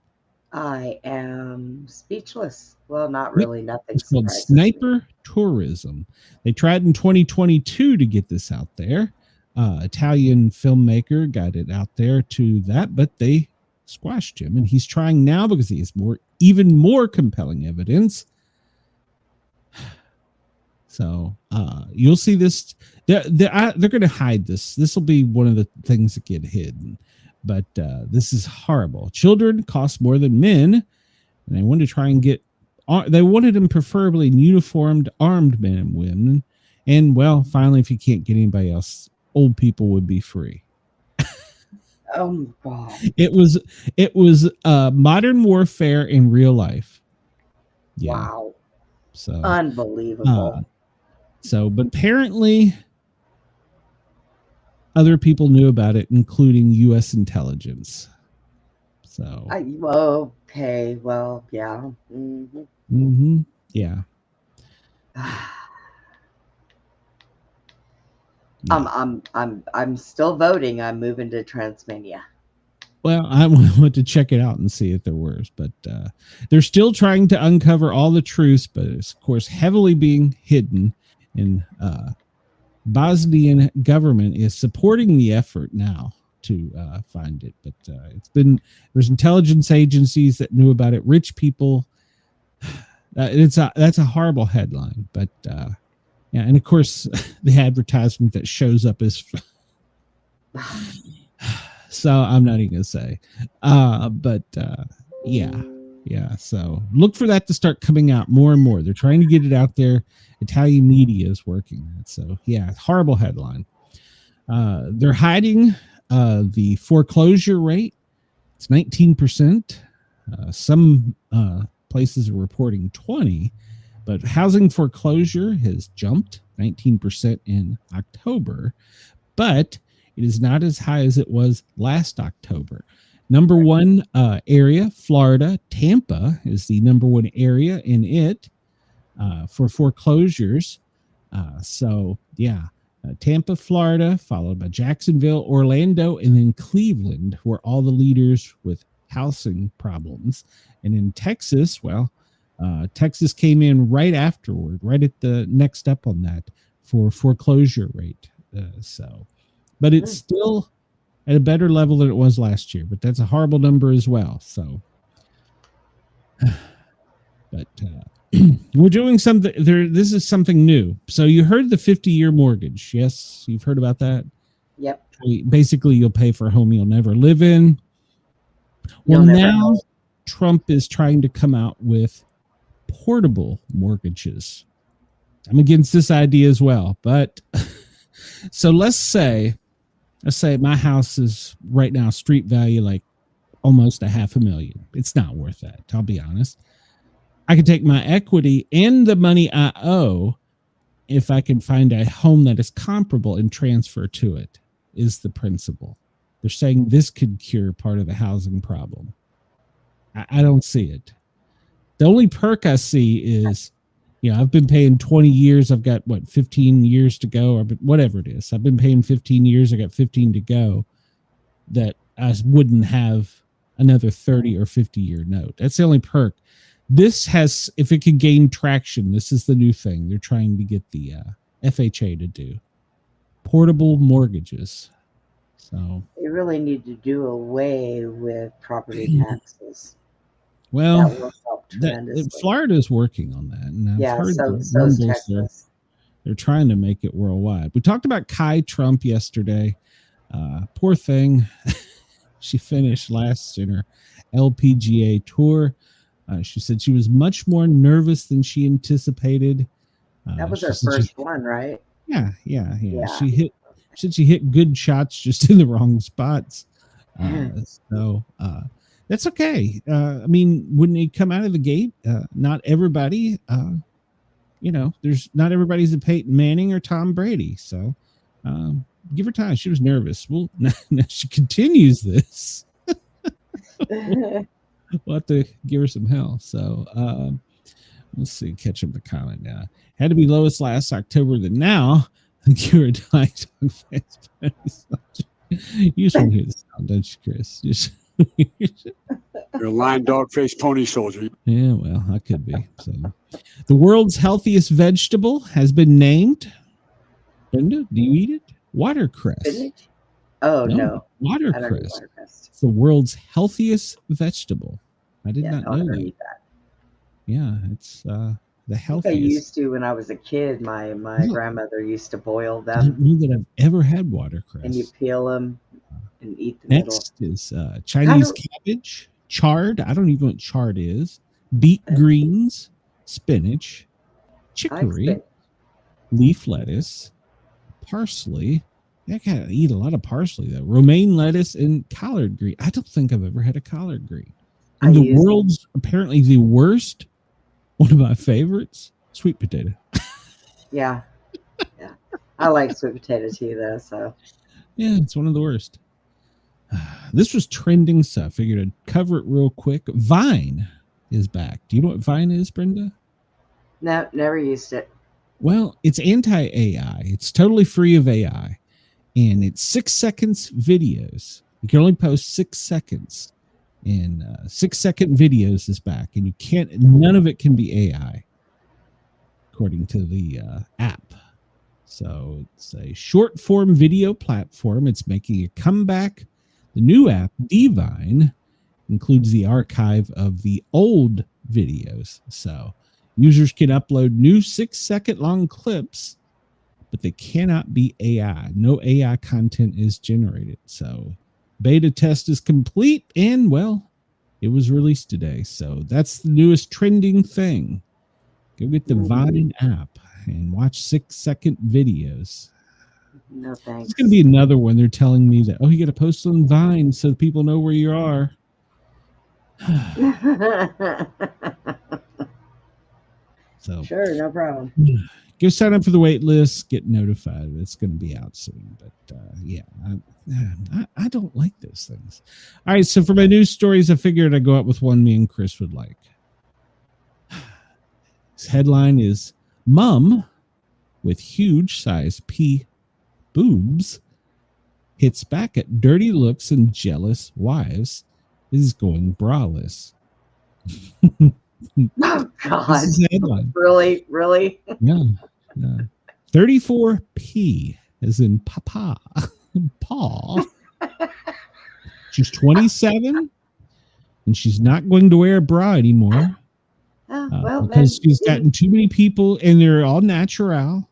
I am speechless. Well, not really. Nothing. It's called sniper tourism. They tried in 2022 to get this out there. Italian filmmaker got it out there to that, but they squashed him. And he's trying now because he has even more compelling evidence. So you'll see this. They're going to hide this. This will be one of the things that get hidden. But this is horrible. Children cost more than men, and they wanted to try and get. They wanted them preferably in uniformed, armed men and women. And well, finally, if you can't get anybody else, old people would be free. Oh my God! It was modern warfare in real life. Yeah. Wow! So Unbelievable. But apparently, other people knew about it, including U.S. intelligence. So. Okay. Well, yeah. Mm-hmm. Mm-hmm. Yeah. I'm still voting. I'm moving to Transmania. Well, I want to check it out and see if there was, but they're still trying to uncover all the truths, but it's of course heavily being hidden. And Bosnian government is supporting the effort now to find it, but there's intelligence agencies that knew about it. Rich people. That's a horrible headline, but. Yeah, and of course, the advertisement that shows up is. So I'm not even gonna say, yeah. So look for that to start coming out more and more. They're trying to get it out there. Italian media is working that. So yeah, horrible headline. They're hiding the foreclosure rate. It's 19%. Some places are reporting 20%. But housing foreclosure has jumped 19% in October, but it is not as high as it was last October. Number one area, Florida, Tampa is the number one area in it for foreclosures. Tampa, Florida, followed by Jacksonville, Orlando, and then Cleveland were all the leaders with housing problems. And in Texas, Texas came in right afterward, right at the next step on that for foreclosure rate. But it's still at a better level than it was last year, but that's a horrible number as well. So, but we're doing something there. This is something new. So you heard the 50-year mortgage. Yes, you've heard about that. Yep. Basically, you'll pay for a home you'll never live in. Well, now Trump is trying to come out with portable mortgages. I'm against this idea as well, but so let's say my house is right now street value like almost $500,000. It's not worth that, I'll be honest. I could take my equity and the money I owe if I can find a home that is comparable and transfer to it, is the principle. They're saying this could cure part of the housing problem. I don't see it. The only perk I see is, I've been paying 20 years. I've got 15 years to go, or whatever it is. I've been paying 15 years. I got 15 to go. That I wouldn't have another 30 or 50-year note. That's the only perk. This has, if it can gain traction, this is the new thing they're trying to get the FHA to do. Portable mortgages. So they really need to do away with property taxes. Well, that will help tremendously. Florida is working on that, and I've heard so is Texas. They're trying to make it worldwide. We talked about Kai Trump yesterday. Poor thing, she finished last in her LPGA tour. She said she was much more nervous than she anticipated. That was her first one, right? Yeah. She hit good shots just in the wrong spots. That's okay. I mean, when they come out of the gate, not everybody, there's not everybody's a Peyton Manning or Tom Brady. So give her time. She was nervous. Well, now she continues this. We'll have to give her some hell. So let's see. Catch up the comment now. Had to be lowest last October than now. You're a dying dog fans. You just want to hear the sound, don't you, Chris? You're a lying dog-faced pony soldier. Yeah, well, I could be. So, the world's healthiest vegetable has been named. Brenda, do you eat it? Watercress. Spinach? Oh, no. Watercress. It's the world's healthiest vegetable. I did not know that. Eat that. Yeah, it's the I healthiest. used to when I was a kid. My grandmother used to boil I don't them, know that I've ever had watercress. and you peel them and eat the middle. Next is Chinese cabbage, chard. I don't even know what chard is. Beet greens, spinach, chicory, leaf lettuce, parsley. I gotta eat a lot of parsley though. Romaine lettuce and collard green. I don't think I've ever had a collard green. And the world's apparently the worst, one of my favorites, sweet potato. Yeah. Yeah. I like sweet potato too though, so. Yeah, it's one of the worst. This was trending stuff. Figured I'd cover it real quick. Vine is back. Do you know what Vine is, Brenda? No, never used it. Well, it's anti-AI. It's totally free of AI. And it's 6 seconds videos. You can only post 6 seconds. And 6 second videos is back. And none of it can be AI, according to the app. So it's a short form video platform. It's making a comeback. The new app, Divine, includes the archive of the old videos. So users can upload new 6 second long clips, but they cannot be AI. No AI content is generated. So beta test is complete and, well, it was released today. So that's the newest trending thing. Go get the Vine app and watch 6 second videos. No thanks. It's going to be another one. They're telling me that, you got to post on Vine so people know where you are. So sure, no problem. Go sign up for the wait list. Get notified. It's going to be out soon. But yeah, I don't like those things. All right, so for my news stories, I figured I'd go out with one me and Chris would like. His headline is Mom with huge size P boobs hits back at dirty looks and jealous wives is going braless. Oh God. Really? Yeah. 34P as in papa. Paul. She's 27 and she's not going to wear a bra anymore. Because she's gotten too many people and they're all natural.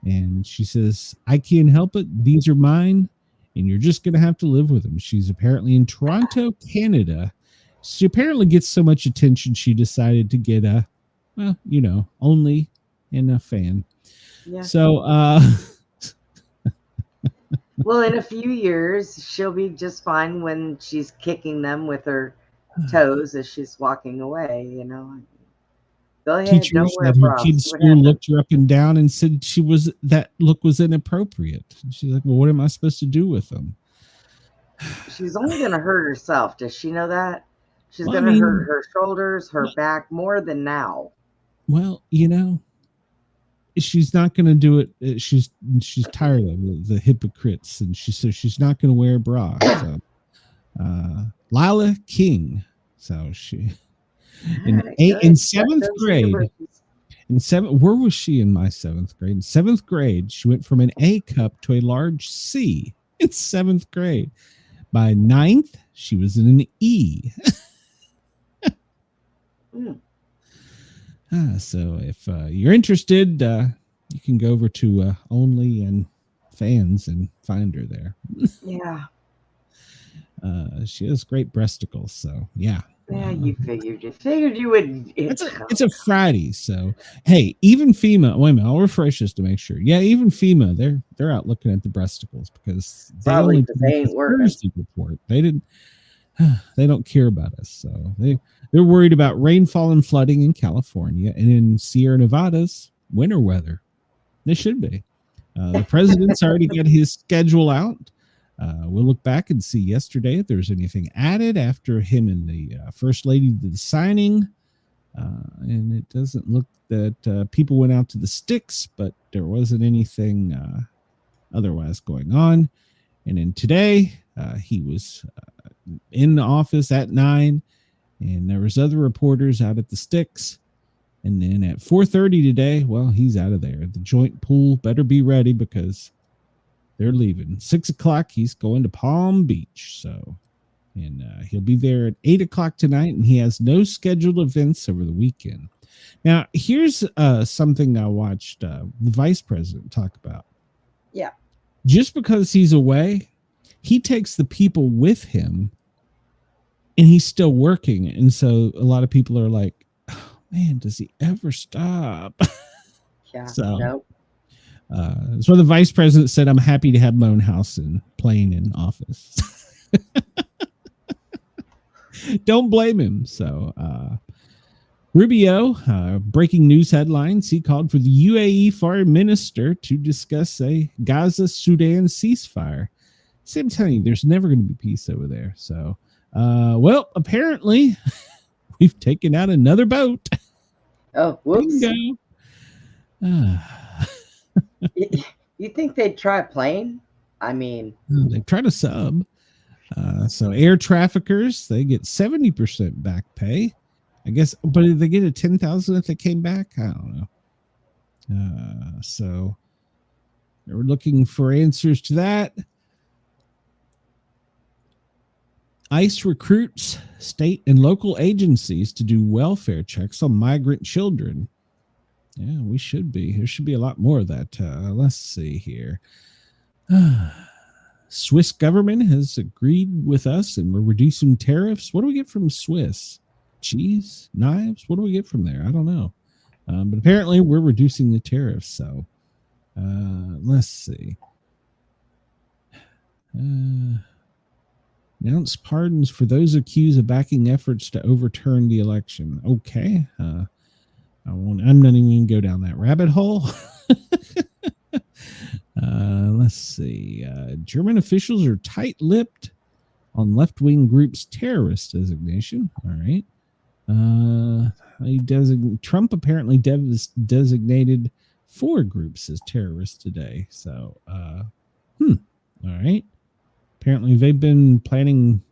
And she says, I can't help it. These are mine. And you're just going to have to live with them. She's apparently in Toronto, Canada. She apparently gets so much attention. She decided to get only and a fan. Yeah. So, well, in a few years, she'll be just fine when she's kicking them with her toes as she's walking away, Go ahead, teachers don't wear at her bras. kids' school looked her up and down and said that look was inappropriate. She's like, well, what am I supposed to do with them? She's only going to hurt herself. Does she know that? She's going to hurt her shoulders, her back more than now. Well, she's not going to do it. She's tired of the hypocrites, and she's not going to wear a bra. So, Lila King. So she in seventh grade. Where was she in my 7th grade? In 7th grade, she went from an A cup to a large C in 7th grade. By 9th, she was in an E. So if you're interested, you can go over to Only and Fans and find her there. Yeah. She has great breasticles, so yeah. Yeah, you figured you would. It's a Friday, so hey, even FEMA. Wait a minute, I'll refresh this to make sure. Yeah, even FEMA, they're out looking at the breasticles because they only ain't working. Report. They don't care about us, so they're worried about rainfall and flooding in California and in Sierra Nevada's winter weather. They should be. The president's already got his schedule out. We'll look back and see yesterday if there's anything added after him and the first lady did the signing. And it doesn't look that people went out to the sticks, but there wasn't anything otherwise going on. And then today, he was in the office at 9, and there was other reporters out at the sticks. And then at 4:30 today, well, he's out of there. The joint pool better be ready because they're leaving. 6 o'clock, he's going to Palm Beach. So, and he'll be there at 8 o'clock tonight, and he has no scheduled events over the weekend. Now, here's something I watched the vice president talk about. Yeah. Just because he's away, he takes the people with him and he's still working. And so a lot of people are like, oh, man, does he ever stop? Yeah. So, Nope. So the vice president said, I'm happy to have my own house and plane in office. Don't blame him. So, Rubio, breaking news headlines. He called for the UAE foreign minister to discuss a Gaza-Sudan ceasefire. See, I'm telling you, there's never going to be peace over there. So, well, apparently, we've taken out another boat. Oh, whoops. Bingo. You think they'd try a plane? I mean, They tried a sub. So air traffickers, they get 70% back pay. I guess, but did they get a 10,000 if they came back? I don't know. So we're looking for answers to that. ICE recruits state and local agencies to do welfare checks on migrant children. Yeah, we should be. There should be a lot more of that. Let's see here. Swiss government has agreed with us and we're reducing tariffs. What do we get from Swiss? Cheese? Knives? What do we get from there? I don't know. But apparently we're reducing the tariffs. So let's see. Announce pardons for those accused of backing efforts to overturn the election. Okay. I'm not even going to go down that rabbit hole. Let's see. German officials are tight-lipped on left-wing groups' terrorist designation. All right. Trump apparently designated 4 groups as terrorists today. So, all right. Apparently, they've been planning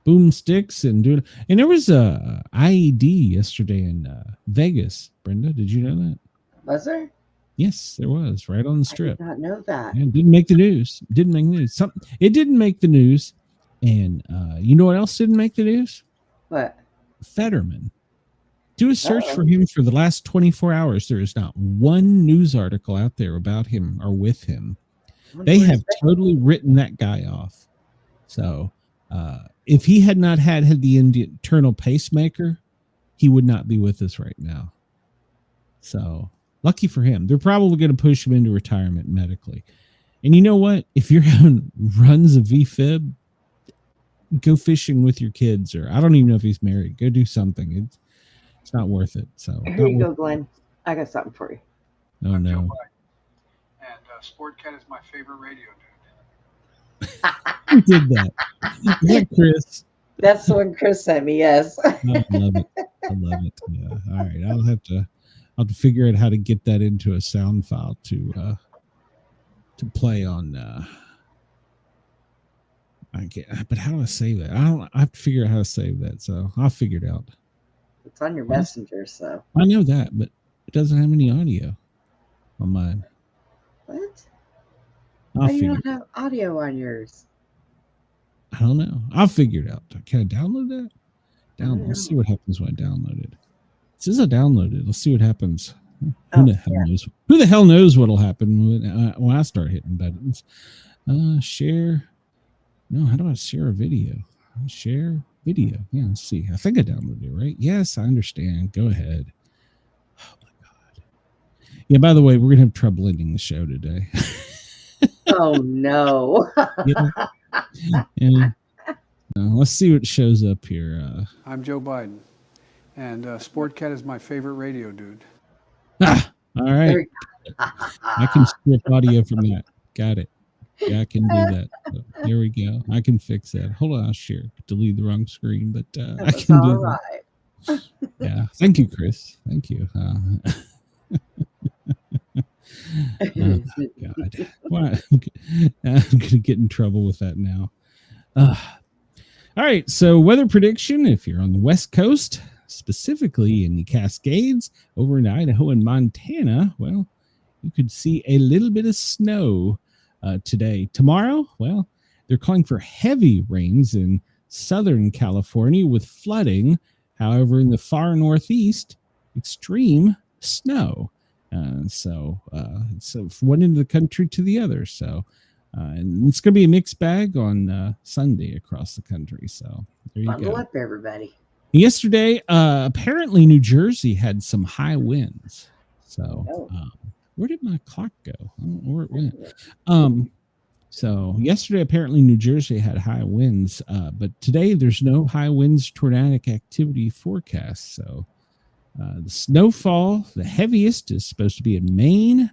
boomsticks and doing. And there was a IED yesterday in Vegas. Brenda, did you know that? Was there? Yes, there was, right on the strip. I did not know that. And it didn't make the news. It didn't make the news. It didn't make the news. And you know what else didn't make the news? What? Fetterman. Do a search for him for the last 24 hours. There is not one news article out there about him or with him. They have totally written that guy off. So if he had not had the internal pacemaker, he would not be with us right now. So lucky for him. They're probably going to push him into retirement medically. And you know what? If you're having runs of VFib, go fishing with your kids, or I don't even know if he's married. Go do something. It's not worth it. So here you go, Glenn. I got something for you. Oh no. And SportCat is my favorite radio dude. Who did that? Is that Chris? That's the one Chris sent me. Yes. I love it. I love it. Yeah. All right. I'll have to figure out how to get that into a sound file to play on. I can't. But how do I save that? I have to figure out how to save that. So I'll figure it out. It's on your messenger, so I know that, but it doesn't have any audio on mine. What? I'll Why do you figure not have audio on yours? I don't know. I'll figure it out. Can I download that? Let's see what happens when I download it. It says I downloaded. Let's see what happens. Who the hell knows what'll happen when I start hitting buttons? Share. No, how do I share a video? Share video. Yeah, let's see. I think I downloaded it, right? Yes, I understand. Go ahead. Oh my God. Yeah, by the way, we're gonna have trouble ending the show today. Oh no. Yeah. Let's see what shows up here. I'm Joe Biden, and SportCat is my favorite radio dude. All right. I can strip audio from that. Got it. Yeah, I can do that. So, here we go. I can fix that. Hold on, I'll share. Delete the wrong screen, but I can do that. Right. Yeah. Thank you, Chris. Thank you. Oh, God. Why? I'm going to get in trouble with that now. All right. So weather prediction, if you're on the West Coast, specifically in the Cascades, over in Idaho and Montana, well, you could see a little bit of snow today. Tomorrow, well, they're calling for heavy rains in Southern California with flooding. However, in the far northeast, extreme snow. So from one end of the country to the other. So, and it's going to be a mixed bag on Sunday across the country. So there you Bundle go. up, everybody. Yesterday, apparently New Jersey had some high winds. So where did my clock go? I don't know where it went. So yesterday, apparently New Jersey had high winds, but today there's no high winds tornadic activity forecast. So the snowfall, the heaviest, is supposed to be in Maine,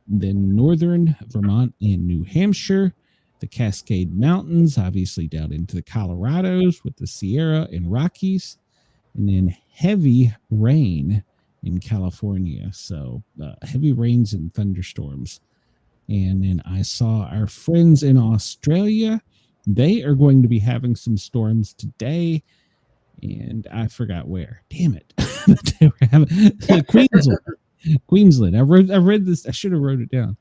then northern Vermont and New Hampshire, the Cascade Mountains, obviously down into the Colorados with the Sierra and Rockies, and then heavy rain in California. So heavy rains and thunderstorms. And then I saw our friends in Australia. They are going to be having some storms today. And I forgot where. Damn it. They were having Queensland. Queensland. I read this. I should have wrote it down.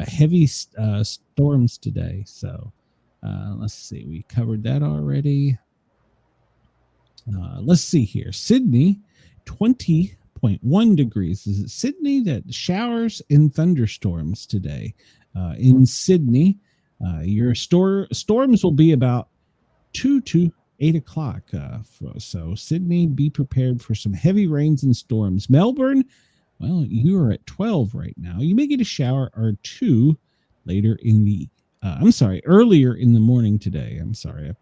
Heavy storms today. So let's see. We covered that already. Let's see here. Sydney, 20.1 degrees. Is it Sydney that showers and thunderstorms today? In Sydney, your storms will be about 2 to 8 o'clock. So Sydney, be prepared for some heavy rains and storms. Melbourne, well, you are at 12 right now. You may get a shower or two later in the, earlier in the morning today. I'm sorry, I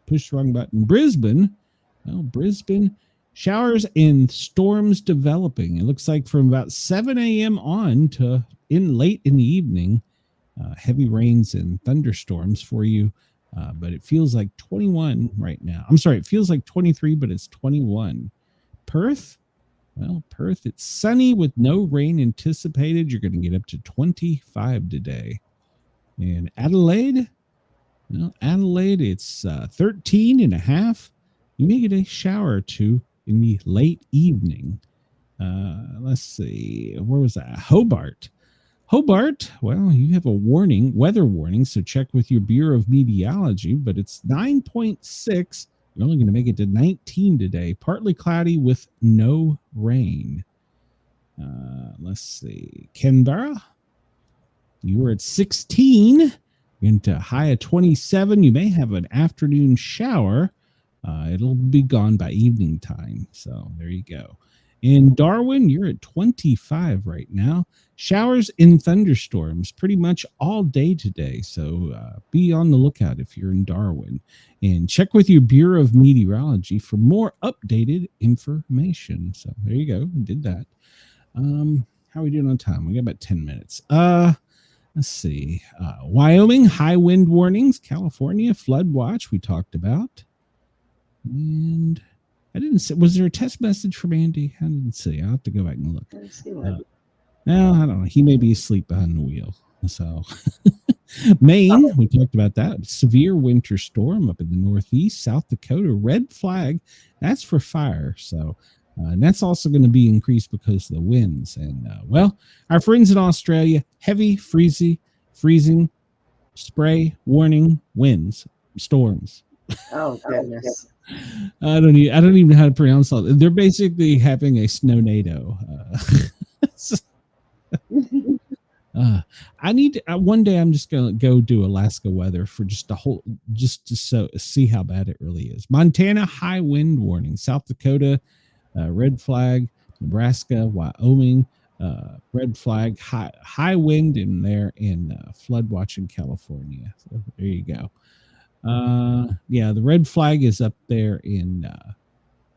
pushed the wrong button. Brisbane, showers and storms developing. It looks like from about 7 a.m. on to late in the evening, heavy rains and thunderstorms for you. But it feels like 21 right now. I'm sorry, it feels like 23, but it's 21. Perth, it's sunny with no rain anticipated. You're going to get up to 25 today. And Adelaide, it's 13 and a half. You may get a shower or two in the late evening. Let's see. Where was that? Hobart, well, you have a weather warning, so check with your Bureau of Meteorology, but it's 9.6. You're only going to make it to 19 today. Partly cloudy with no rain. Let's see. Canberra, you were at 16. Into high of 27. You may have an afternoon shower. It'll be gone by evening time. So there you go. In Darwin, you're at 25 right now. Showers and thunderstorms pretty much all day today. So be on the lookout if you're in Darwin. And check with your Bureau of Meteorology for more updated information. So there you go. We did that. How are we doing on time? We got about 10 minutes. Let's see. Wyoming, high wind warnings. California, flood watch we talked about. And I didn't see. Was there a test message from Andy? I didn't see. I'll have to go back and look. No, I don't know. He may be asleep behind the wheel. So Maine, we talked about that. Severe winter storm up in the Northeast. South Dakota, red flag. That's for fire. So and that's also going to be increased because of the winds. And our friends in Australia, heavy freezing spray warning, winds, storms. Oh goodness. I don't even know how to pronounce all that. They're basically having a snow-nado. I need to, one day I'm just going to go do Alaska weather for just to see how bad it really is. Montana, high wind warning. South Dakota, red flag. Nebraska, Wyoming, red flag. High wind in there, and flood watch in California. So there you go. The red flag is up there in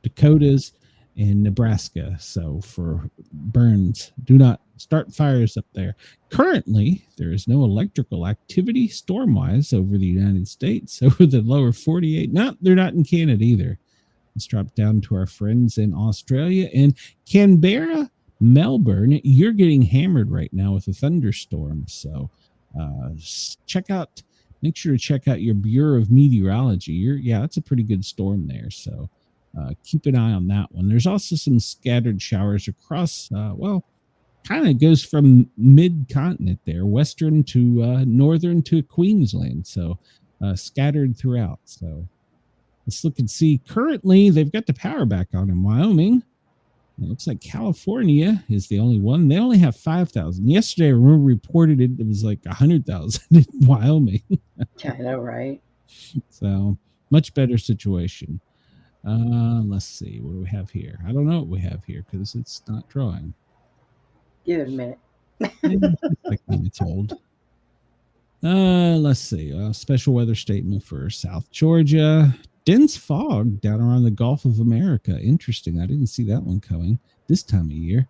Dakotas and Nebraska. So for burns, do not start fires up there. Currently, there is no electrical activity storm-wise over the United States, over the lower 48. They're not in Canada either. Let's drop down to our friends in Australia. And Canberra, Melbourne, you're getting hammered right now with a thunderstorm. So make sure to check out your Bureau of Meteorology. That's a pretty good storm there. So keep an eye on that one. There's also some scattered showers across, kind of goes from mid-continent there, western to northern to Queensland. So scattered throughout. So let's look and see. Currently, they've got the power back on in Wyoming. It looks like California is the only one. They only have 5,000. Yesterday, I remember reported it was like 100,000 in Wyoming. I know, right? So much better situation. Let's see. What do we have here? I don't know what we have here because it's not drawing. Give it a minute. Like it's old. Let's see. Special weather statement for South Georgia. Dense fog down around the Gulf of America. Interesting. I didn't see that one coming this time of year.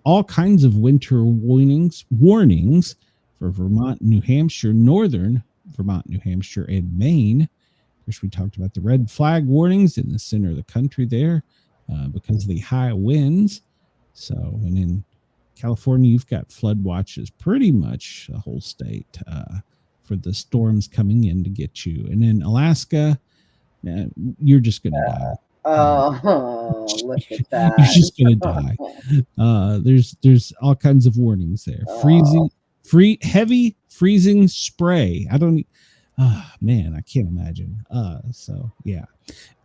All kinds of winter warnings for Vermont, New Hampshire, northern Vermont, New Hampshire, and Maine. Of course, we talked about the red flag warnings in the center of the country there because of the high winds. So, and in California, you've got flood watches pretty much the whole state for the storms coming in to get you. And in Alaska, you're just going to die. Oh, look at that. You're just going to die. There's all kinds of warnings there. Heavy freezing spray. Man, I can't imagine. So yeah.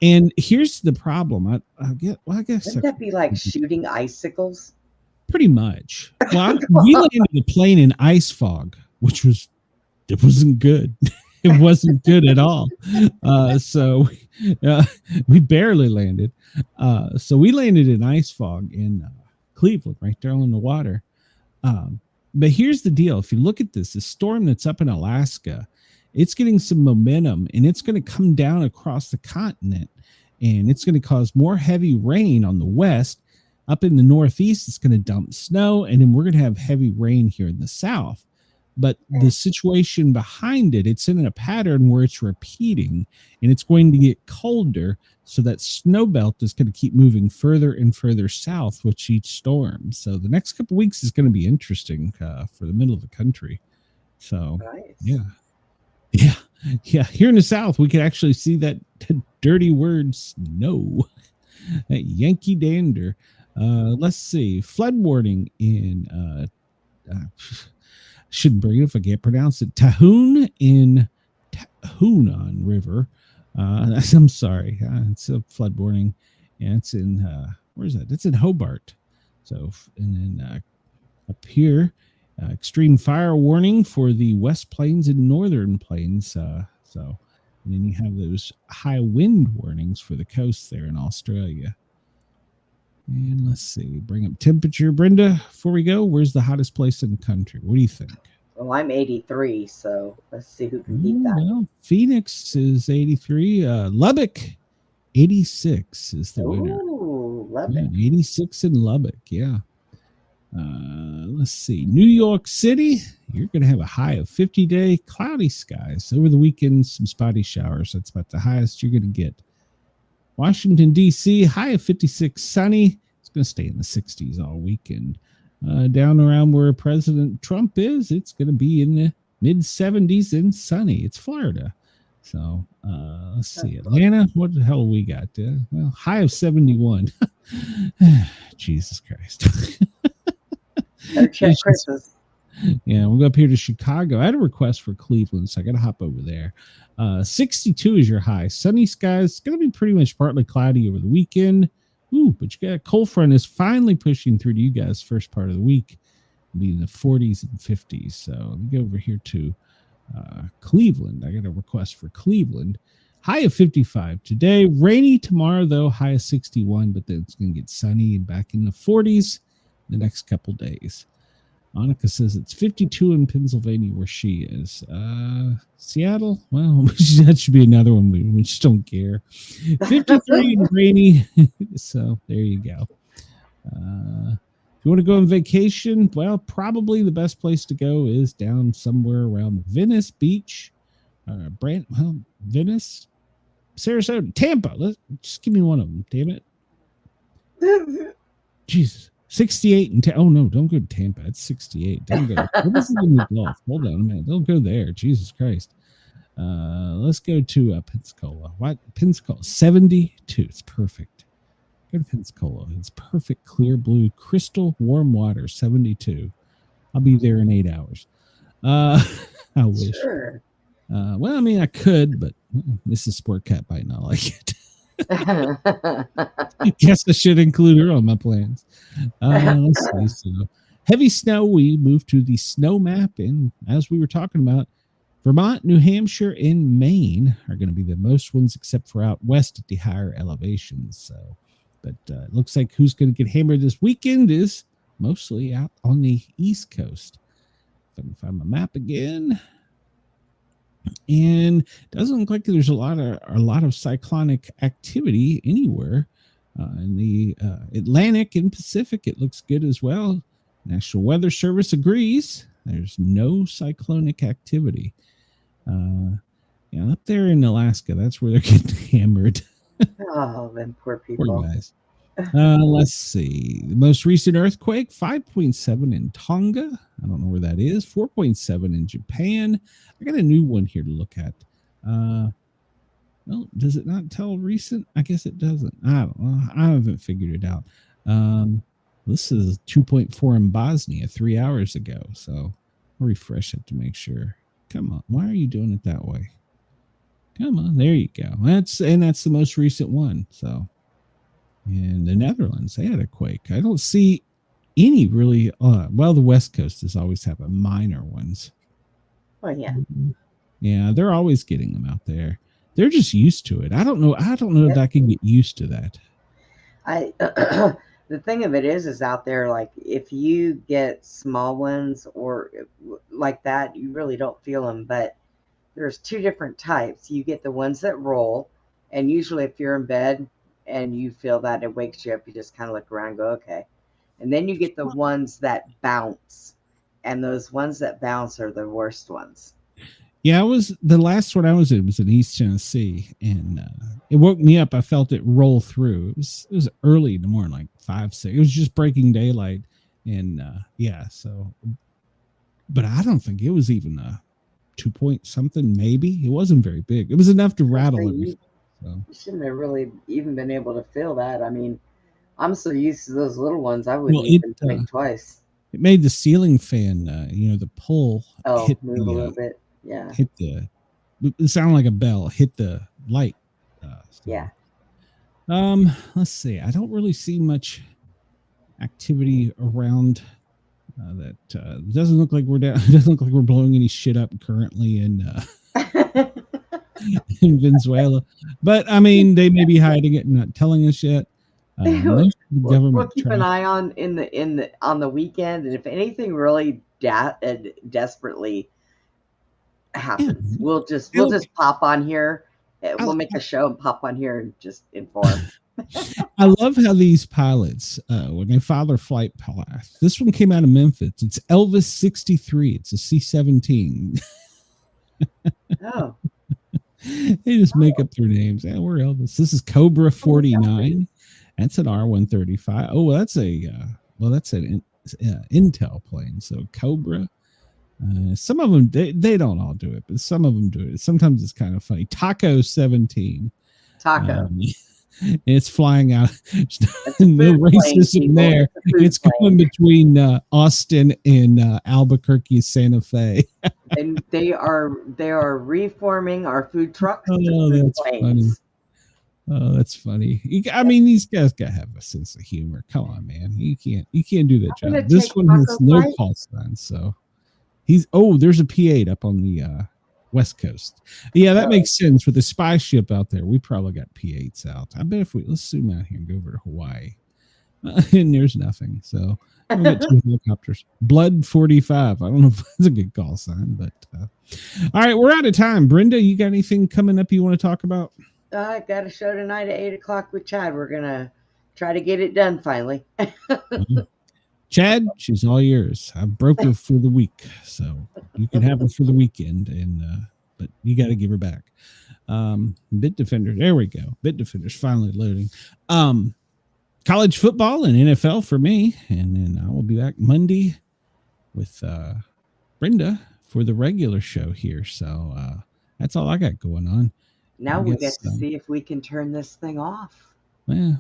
And here's the problem. I guess wouldn't that be like shooting icicles? Pretty much. Well, we landed the plane in ice fog, which wasn't good. It wasn't good at all. So we barely landed. So we landed in ice fog in Cleveland, right there on the water. But here's the deal. If you look at this storm that's up in Alaska, it's getting some momentum and it's going to come down across the continent and it's going to cause more heavy rain on the west. Up in the northeast, it's going to dump snow, and then we're going to have heavy rain here in the south. But the situation behind it, it's in a pattern where it's repeating, and it's going to get colder, so that snow belt is going to keep moving further and further south with each storm. So the next couple of weeks is going to be interesting for the middle of the country. So, nice. Yeah. Here in the south, we can actually see that dirty word snow, that Yankee dander. Let's see. Flood warning in shouldn't bring it if I can't pronounce it. Tahoon in Tahunan River. I'm sorry. It's a flood warning. And it's in where is that? It's in Hobart. So and then up here, extreme fire warning for the West Plains and Northern Plains. So and then you have those high wind warnings for the coast there in Australia. And let's see, bring up temperature. Brenda, before we go, where's the hottest place in the country? What do you think? Well, I'm 83, so let's see who can beat that. Well, Phoenix is 83. Lubbock, 86 is the winner. Ooh, Lubbock. Yeah, 86 in Lubbock, yeah. Let's see, New York City, you're going to have a high of 50-day cloudy skies. Over the weekend, some spotty showers. That's about the highest you're going to get. Washington, D.C., high of 56, sunny. It's going to stay in the 60s all weekend. Down around where President Trump is, it's going to be in the mid-70s and sunny. It's Florida. So let's see. Atlanta, what the hell we got? Well, high of 71. Jesus Christ. Check Christmas. Yeah, we'll go up here to Chicago. I had a request for Cleveland, so I got to hop over there. 62 is your high. Sunny skies. It's going to be pretty much partly cloudy over the weekend. Ooh, but you got a cold front is finally pushing through to you guys first part of the week. It'll be in the 40s and 50s. So let me go over here to Cleveland. I got a request for Cleveland. High of 55 today. Rainy tomorrow, though. High of 61, but then it's going to get sunny and back in the 40s the next couple days. Monica says it's 52 in Pennsylvania where she is. Seattle? Well, that should be another one. We just don't care. 53 and rainy. So there you go. If you want to go on vacation, well, probably the best place to go is down somewhere around Venice Beach. Venice, Sarasota, Tampa. Just give me one of them, damn it. Jesus. 68 and oh no, don't go to Tampa. It's 68. Don't go. This is in the Gulf. Hold on a minute. Don't go there. Jesus Christ. Let's go to Pensacola. What? Pensacola 72. It's perfect. Go to Pensacola. It's perfect, clear blue, crystal warm water. 72. I'll be there in 8 hours. I wish. Sure. Well, I mean, I could, but Mrs. Sport Cat might not like it. Guess I should include her on my plans. Let's see. So, heavy snow. We moved to the snow map, and as we were talking about, Vermont, New Hampshire, and Maine are going to be the most ones, except for out west at the higher elevations. So, but it looks like who's going to get hammered this weekend is mostly out on the East Coast. If I can find my map again. And it doesn't look like there's a lot of cyclonic activity anywhere in the Atlantic and Pacific. It looks good as well. National Weather Service agrees. There's no cyclonic activity. Up there in Alaska, that's where they're getting hammered. Oh, them poor people. Poor guys. Let's see. The most recent earthquake, 5.7 in Tonga. I don't know where that is. 4.7 in Japan. I got a new one here to look at. Well, does it not tell recent? I guess it doesn't. I don't know. I haven't figured it out. This is 2.4 in Bosnia 3 hours ago. So I'll refresh it to make sure. Come on. Why are you doing it that way? Come on. There you go. That's the most recent one. So, and the Netherlands, they had a quake. I don't see any really. Well, the West Coast has always had minor ones. Oh yeah. Yeah, they're always getting them out there. They're just used to it. I don't know if I can get used to that. The thing of it is out there, like if you get small ones or like that, you really don't feel them. But there's two different types. You get the ones that roll, and usually if you're in bed and you feel that, it wakes you up. You just kind of look around and go, okay. And then you get the ones that bounce, and those ones that bounce are the worst ones. Yeah, the last one I was in was in East Tennessee, and it woke me up. I felt it roll through. It was early in the morning, like 5, 6. It was just breaking daylight, and so. But I don't think it was even a 2 point something. Maybe it wasn't very big. It was enough to rattle everything. So. You shouldn't have really even been able to feel that. I mean, I'm so used to those little ones. I wouldn't even think twice. It made the ceiling fan, the pole hit move a little bit. Yeah. It sounded like a bell. Hit the light. Yeah. Let's see. I don't really see much activity around that. It doesn't look like we're down. It doesn't look like we're blowing any shit up currently in Venezuela. But I mean, they may be hiding it and not telling us yet. We'll keep an eye on on the weekend, and if anything really desperately happens, we'll just pop on here. We'll make a show and pop on here and just inform. I love how these pilots, when they file their flight path, this one came out of Memphis. It's Elvis 63. It's a C-17. Oh. They just make up their names. Yeah, we're Elvis. This is Cobra 49. That's an R-135. Oh, that's an Intel plane. So Cobra. Some of them they don't all do it, but some of them do it. Sometimes it's kind of funny. Taco 17. Taco. It's flying out. No racism there. It's going between Austin and Albuquerque, Santa Fe. And they are reforming our food trucks. Oh, that's funny. Oh, that's funny. I mean, these guys gotta have a sense of humor. Come on, man. You can't do that job. This one has no call signs, so there's a P8 up on the West Coast. Yeah, that makes sense with the spy ship out there. We probably got P8s out. I bet let's zoom out here and go over to Hawaii, and there's nothing. So we got 2 helicopters. Blood 45. I don't know if that's a good call sign, but all right, we're out of time. Brenda, you got anything coming up you want to talk about? I got a show tonight at 8:00 with Chad. We're gonna try to get it done finally. Chad, she's all yours. I broke her for the week, so you can have her for the weekend, but you got to give her back. Bit Defender, there we go. Bit Defender's finally loading. College football and NFL for me, and then I will be back Monday with Brenda for the regular show here. So that's all I got going on. Now we get to see if we can turn this thing off. Well,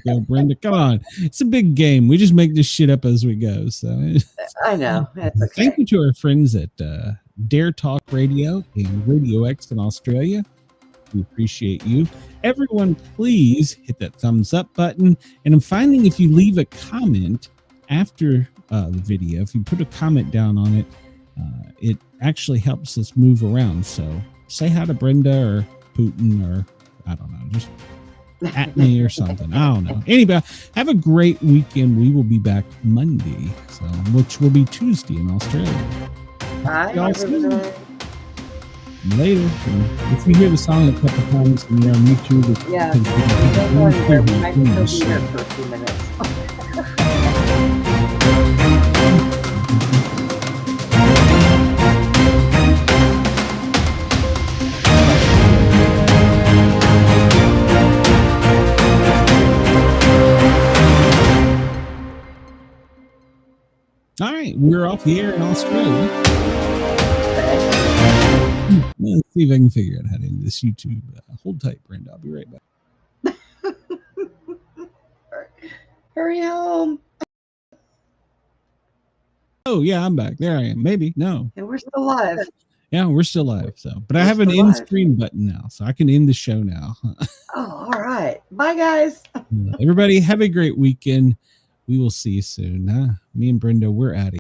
go, Brenda. Come on. It's a big game. We just make this shit up as we go. So I know. That's okay. Thank you to our friends at Dare Talk Radio and Radio X in Australia. We appreciate you. Everyone, please hit that thumbs up button. And I'm finding if you leave a comment after the video, if you put a comment down on it, it actually helps us move around. So say hi to Brenda or Putin or I don't know, just at me or something. I don't know. Anyway, have a great weekend. We will be back Monday, so which will be Tuesday in Australia. Bye, Y'all soon. everyone. Later. And if you hear the song a couple times and you're on YouTube, it's Yeah. because Don't go anywhere. We might still be so- here for a few minutes. All right, we're off the air in Australia. Let's see if I can figure out how to end this YouTube. Hold tight, Brenda. I'll be right back. Hurry home. Oh, yeah, I'm back. There I am. Maybe. No. And we're still live. Yeah, we're still live. So, but I We're have an still end live. screen button now, so I can end the show now. Oh, all right. Bye, guys. Everybody, have a great weekend. We will see you soon. Me and Brenda, we're out of here.